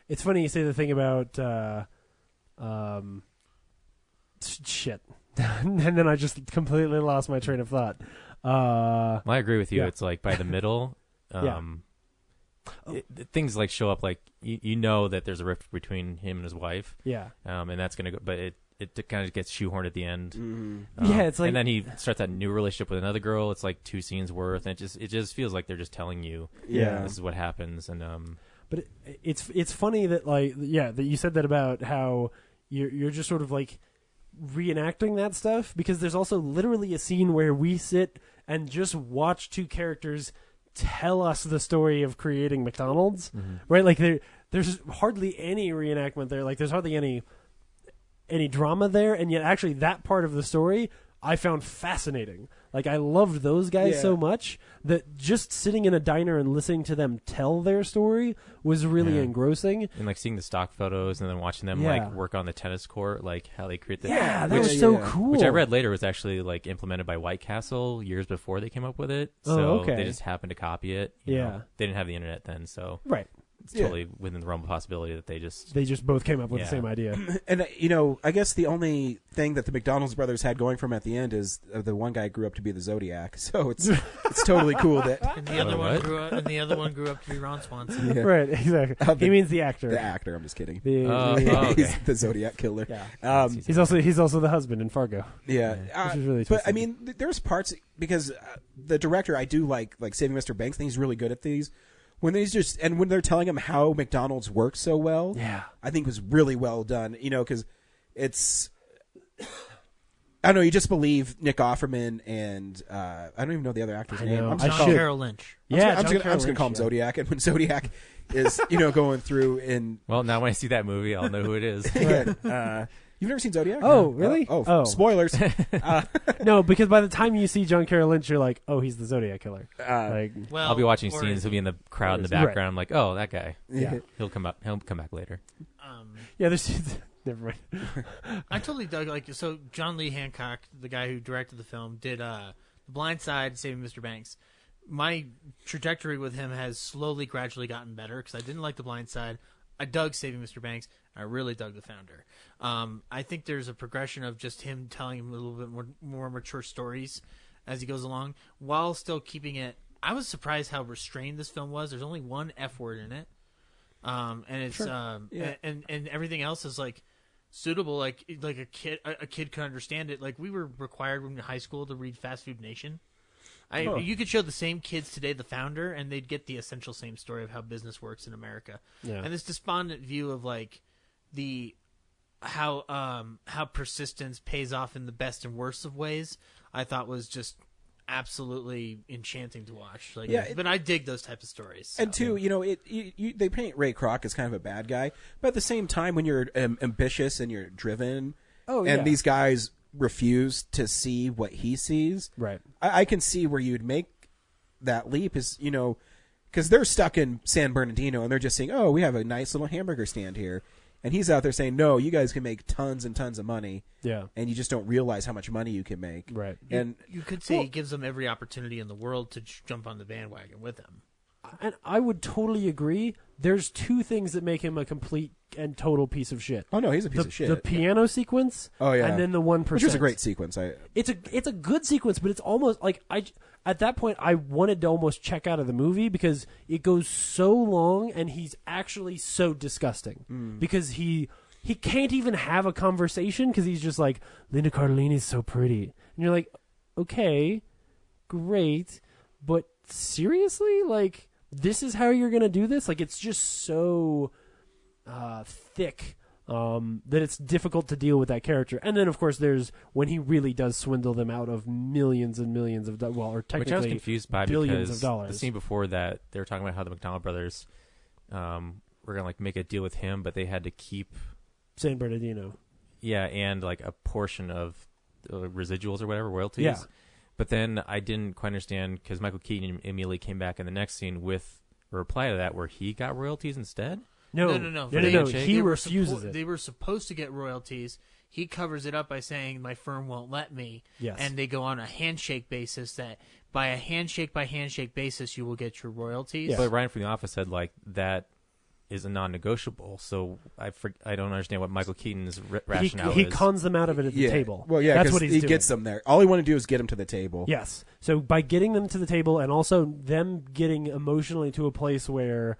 It's funny you say the thing about shit, and then I just completely lost my train of thought. Well, I agree with you. Yeah. It's like by the middle, Yeah. Things like show up like you know that there's a rift between him and his wife. Yeah. And that's gonna go, but it kind of gets shoehorned at the end. Mm-hmm. Yeah, it's like, and then he starts that new relationship with another girl. It's like 2 scenes worth, and it just feels like they're just telling you, Yeah. this is what happens, and But it's funny that that you said that about how you're just sort of like reenacting that stuff, because there's also literally a scene where we sit and just watch 2 characters tell us the story of creating McDonald's, right? Like there's hardly any reenactment there. Like there's hardly any drama there, and yet actually that part of the story I found fascinating. Like I loved those guys so much that just sitting in a diner and listening to them tell their story was really engrossing. and like seeing the stock photos and then watching them like work on the tennis court, like how they create the that was so cool. Which I read later was actually like implemented by White Castle years before they came up with it. So they just happened to copy it. You know. They didn't have the internet then, so right. It's totally within the realm of possibility that they just both came up with the same idea. And I guess the only thing that the McDonald's brothers had going from at the end is the one guy grew up to be the Zodiac, so it's totally cool that. And the other one grew up. And the other one grew up to be Ron Swanson. Yeah. Right, exactly. He means the actor. The actor. I'm just kidding. Okay. He's the Zodiac killer. Yeah. He's also the husband in Fargo. Yeah, which is really but I twisted. mean, there's parts because the director I do like Saving Mr. Banks. I think he's really good at these. When they're telling him how McDonald's works so well, I think it was really well done. You know, because it's I don't know. You just believe Nick Offerman and I don't even know the other actor's name. John Carroll Lynch. I'm just gonna call him Zodiac. And when Zodiac is going through in well, now when I see that movie, I'll know who it is. You've never seen Zodiac? Oh, really? Spoilers. No, because by the time you see John Carroll Lynch, you're like, oh, he's the Zodiac killer. I'll be watching scenes. He'll be in the crowd in the background. I'm like, oh, that guy. Yeah. He'll come up. He'll come back later. There's never mind. I totally dug so John Lee Hancock, the guy who directed the film, did The Blind Side, Saving Mr. Banks. My trajectory with him has slowly, gradually gotten better because I didn't like The Blind Side. I dug Saving Mr. Banks. I really dug The Founder. I think there's a progression of just him telling him a little bit more mature stories as he goes along, while still keeping it. I was surprised how restrained this film was. There's only one F word in it, and it's and everything else is like suitable. Like a kid could understand it. Like we were required in high school to read Fast Food Nation. You could show the same kids today The Founder, and they'd get the essential same story of how business works in America. Yeah. And this despondent view of like how persistence pays off in the best and worst of ways, I thought was just absolutely enchanting to watch. Like, but I dig those types of stories. So. And two, they paint Ray Kroc as kind of a bad guy, but at the same time, when you're ambitious and you're driven, and these guys refuse to see what he sees, right? I can see where you'd make that leap, is because they're stuck in San Bernardino and they're just saying, "Oh, we have a nice little hamburger stand here." And he's out there saying, "No, you guys can make tons and tons of money, and you just don't realize how much money you can make." Right. And you could say he gives them every opportunity in the world to jump on the bandwagon with him. And I would totally agree. There's two things that make him a complete and total piece of shit. Oh no, he's a piece of shit. The piano sequence. Oh yeah. And then the 1%, which is a great sequence. It's a good sequence, but it's almost like at that point I wanted to almost check out of the movie because it goes so long and he's actually so disgusting because he can't even have a conversation because he's just like, Linda Cardellini's so pretty, and you're like, okay, great, but seriously, like, this is how you're gonna do this? Like, it's just so thick that it's difficult to deal with that character. And then, of course, there's when he really does swindle them out of millions and millions of or technically which I was confused by billions because of dollars. The scene before that, they were talking about how the McDonald brothers were gonna like make a deal with him, but they had to keep San Bernardino. Yeah, and like a portion of the residuals or whatever, royalties. Yeah. But then I didn't quite understand because Michael Keaton immediately came back in the next scene with a reply to that where he got royalties instead. No. He refuses it. They were supposed to get royalties. He covers it up by saying, "My firm won't let me." Yes. And they go on a handshake basis that by a handshake by handshake basis you will get your royalties. Yeah. But Ryan from The Office said like that is a non-negotiable. So I don't understand what Michael Keaton's rationale is. He cons them out of it at the table. Well, yeah, that's what he's doing. Gets them there. All he want to do is get them to the table. Yes. So by getting them to the table and also them getting emotionally to a place where,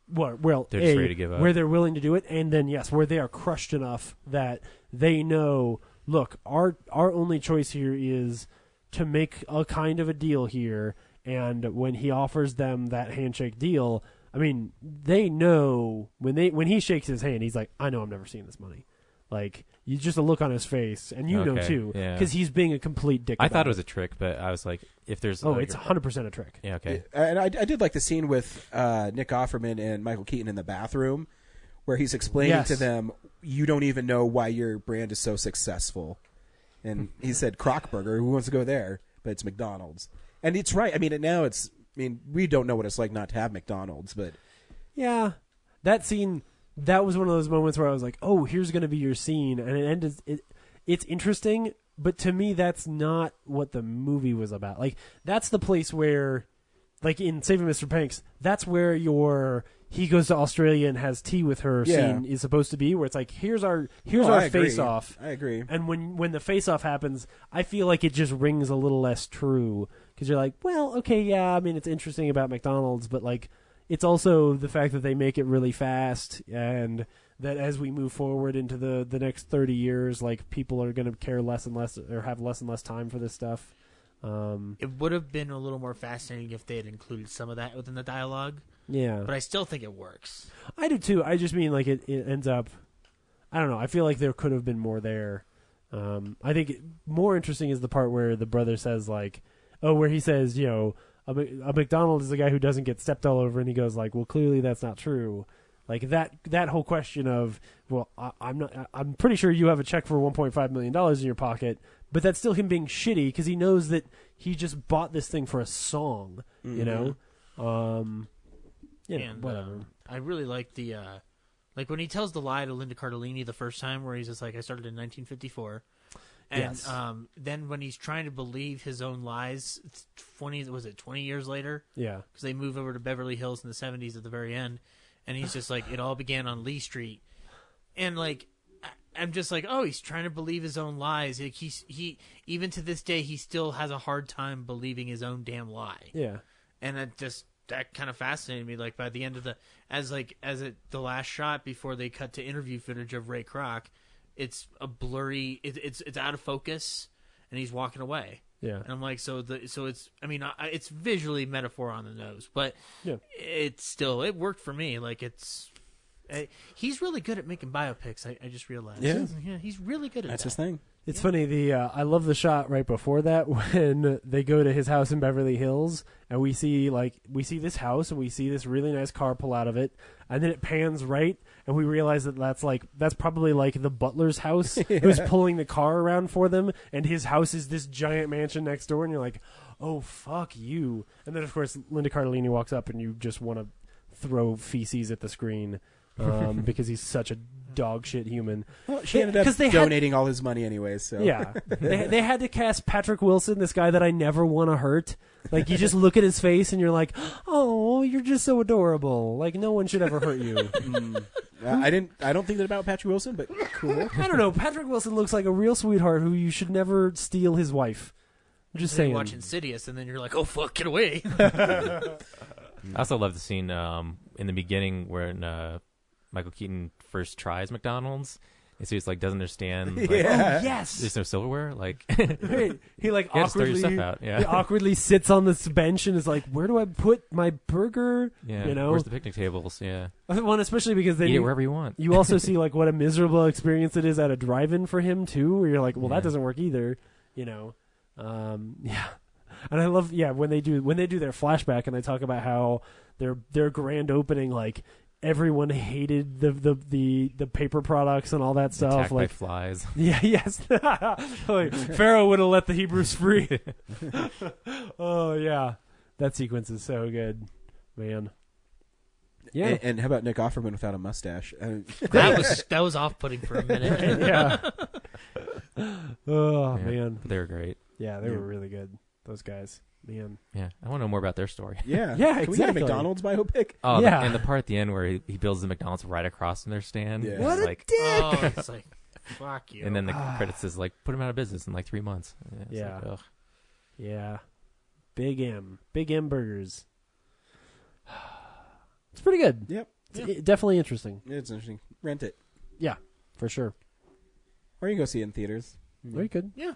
they're just ready to give up, where they're willing to do it, and then where they are crushed enough that they know, look, our only choice here is to make a kind of a deal here, and when he offers them that handshake deal, I mean, they know when he shakes his hand, he's like, I know I'm never seeing this money. Like, you just a look on his face, and you know too, because he's being a complete dick. I thought it was a trick, but I was like, if there's it's 100% a trick. Yeah, okay. And I did like the scene with Nick Offerman and Michael Keaton in the bathroom, where he's explaining to them, you don't even know why your brand is so successful, and he said Kroc Burger, who wants to go there? But it's McDonald's, and it's right. I mean, we don't know what it's like not to have McDonald's, but yeah, that scene, that was one of those moments where I was like, oh, here's going to be your scene, and it ended. It's interesting, but to me, that's not what the movie was about. Like, that's the place where, like in Saving Mr. Banks, that's where he goes to Australia and has tea with her scene is supposed to be, where it's like, here's our face off. I agree. And when the face off happens, I feel like it just rings a little less true. Because you're like, well, okay, yeah, I mean, it's interesting about McDonald's, but, like, it's also the fact that they make it really fast, and that as we move forward into the next 30 years, like, people are going to care less and less, or have less and less time for this stuff. It would have been a little more fascinating if they had included some of that within the dialogue. Yeah. But I still think it works. I do, too. I just mean, like, it ends up, I don't know, I feel like there could have been more there. I think more interesting is the part where the brother says, like, where he says, a McDonald is a guy who doesn't get stepped all over, and he goes like, well, clearly that's not true. Like that whole question of, well, I'm pretty sure you have a check for $1.5 million in your pocket, but that's still him being shitty because he knows that he just bought this thing for a song, whatever. I really like the, like when he tells the lie to Linda Cardellini the first time, where he's just like, I started in 1954. And then when he's trying to believe his own lies, 20 years later? Yeah. Because they move over to Beverly Hills in the 70s at the very end. And he's just like, it all began on Lee Street. And, like, I'm just like, oh, he's trying to believe his own lies. Like, he even to this day, he still has a hard time believing his own damn lie. Yeah. And that kind of fascinated me. Like, by the end of the last shot before they cut to interview footage of Ray Kroc, it's a blurry. It's out of focus, and he's walking away. Yeah, and I'm like, so it's. I mean, it's visually metaphor on the nose, but it's still it worked for me. Like he's really good at making biopics. I just realized. Yeah, he's really good at that's that. his thing. It's funny. I love the shot right before that when they go to his house in Beverly Hills, and we see this house, and we see this really nice car pull out of it, and then it pans right, and we realize that's probably like the butler's house who's pulling the car around for them, and his house is this giant mansion next door, and you're like, oh fuck you! And then of course Linda Cardellini walks up, and you just want to throw feces at the screen because he's such a dog shit human. Well, she ended up donating all his money anyways. So yeah, they had to cast Patrick Wilson, this guy that I never want to hurt. Like you just look at his face and you're like, oh, you're just so adorable. Like no one should ever hurt you. I don't think that about Patrick Wilson, but cool. I don't know. Patrick Wilson looks like a real sweetheart who you should never steal his wife. I'm just saying. You watch Insidious and then you're like, oh fuck, get away. I also love the scene in the beginning where Michael Keaton first tries McDonald's, and so he's like doesn't understand. Like, oh yes, there's no silverware. Like he like you awkwardly, stuff out. Yeah. He awkwardly sits on this bench and is like, "Where do I put my burger?" Yeah, you know, where's the picnic tables? Yeah, well, especially because then eat it wherever you want. You also see like what a miserable experience it is at a drive-in for him too, where you're like, "Well, that doesn't work either." You know, yeah. And I love when they do their flashback and they talk about how their grand opening, like everyone hated the paper products and all that stuff. Attacked like by flies. Yeah, yes. Like, Pharaoh would have let the Hebrews free. Oh yeah, that sequence is so good, man. Yeah. And how about Nick Offerman without a mustache? That was off-putting for a minute. Yeah. Oh man, they were great. Yeah, they were really good. Those guys, man. Yeah, I want to know more about their story. Yeah, yeah, Can we get a McDonald's biopic? Oh, yeah. And the part at the end where he builds the McDonald's right across from their stand. Yeah. What a dick! Oh, it's like, fuck you. And then the credits is like, put him out of business in like 3 months. Yeah. Like, Yeah. Big M Burgers. It's pretty good. Yep. It's definitely interesting. It's interesting. Rent it. Yeah, for sure. Or you can go see it in theaters. Or you could. Yeah.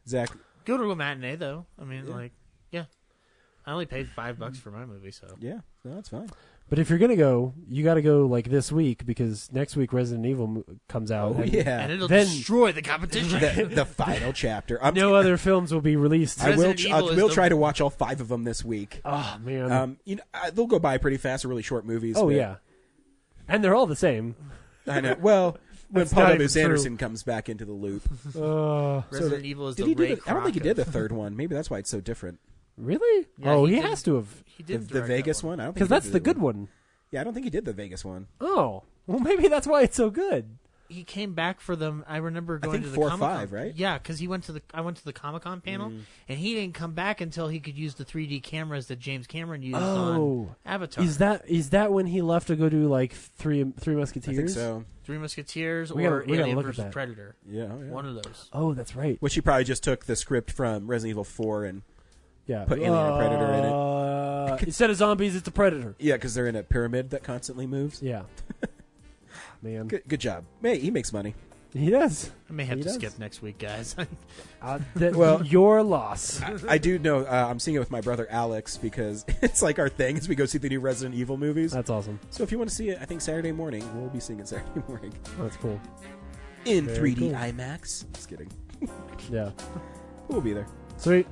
Zach. Go to a matinee though. I mean, I only paid $5 for my movie, so yeah, no, that's fine. But if you're gonna go, you got to go like this week because next week Resident Evil comes out. Oh, and it'll destroy the competition. the final chapter. No other films will be released. I will try to watch all 5 of them this week. Oh man, they'll go by pretty fast. They're really short movies. Oh yeah, and they're all the same. I know. Well, when That's Paul not W.S. even true. Anderson comes back into the loop. Resident Evil is did the he do Ray I don't think he did the Kroc of- third one. Maybe that's why it's so different. Really? Yeah, oh, he he did- has to have. He did The direct Vegas that one? I don't think Because he did that's the good one. one. Yeah, I don't think he did the Vegas one. Oh, well, maybe that's why it's so good. He came back for them. I remember going think to the 4 or Comic-Con. 5, right? Yeah, because I went to the Comic-Con panel, and he didn't come back until he could use the 3D cameras that James Cameron used on Avatar. Is that when he left to go do like Three Musketeers? I think so. Three Musketeers We gotta- or we gotta Alien look at vs. that. Predator? Yeah, oh, yeah. One of those. Oh, that's right. Which he probably just took the script from Resident Evil 4 and Yeah, put Alien and Predator in it. Instead of zombies, it's a predator. Yeah, because they're in a pyramid that constantly moves. Yeah, man, Good job. Hey, he makes money. he does. I may have He to does. skip next week, guys. Well, your loss. I do know. I'm seeing it with my brother Alex because it's like our thing as we go see the new Resident Evil movies. That's awesome. So if you want to see it, I think Saturday morning we'll be seeing it Saturday morning That's cool. in Very 3D cool. IMAX. Just kidding. Yeah. We'll be there. Sweet.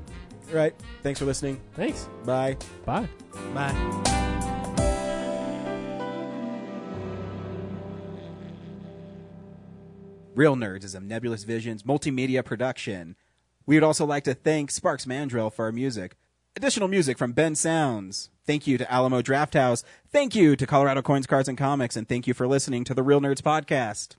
All right. Thanks for listening. Thanks. Bye. Bye. Bye. Real Nerds is a Nebulous Visions multimedia production. We would also like to thank Sparks Mandrill for our music. Additional music from Ben Sounds. Thank you to Alamo Drafthouse. Thank you to Colorado Coins, Cards, and Comics. And thank you for listening to the Real Nerds Podcast.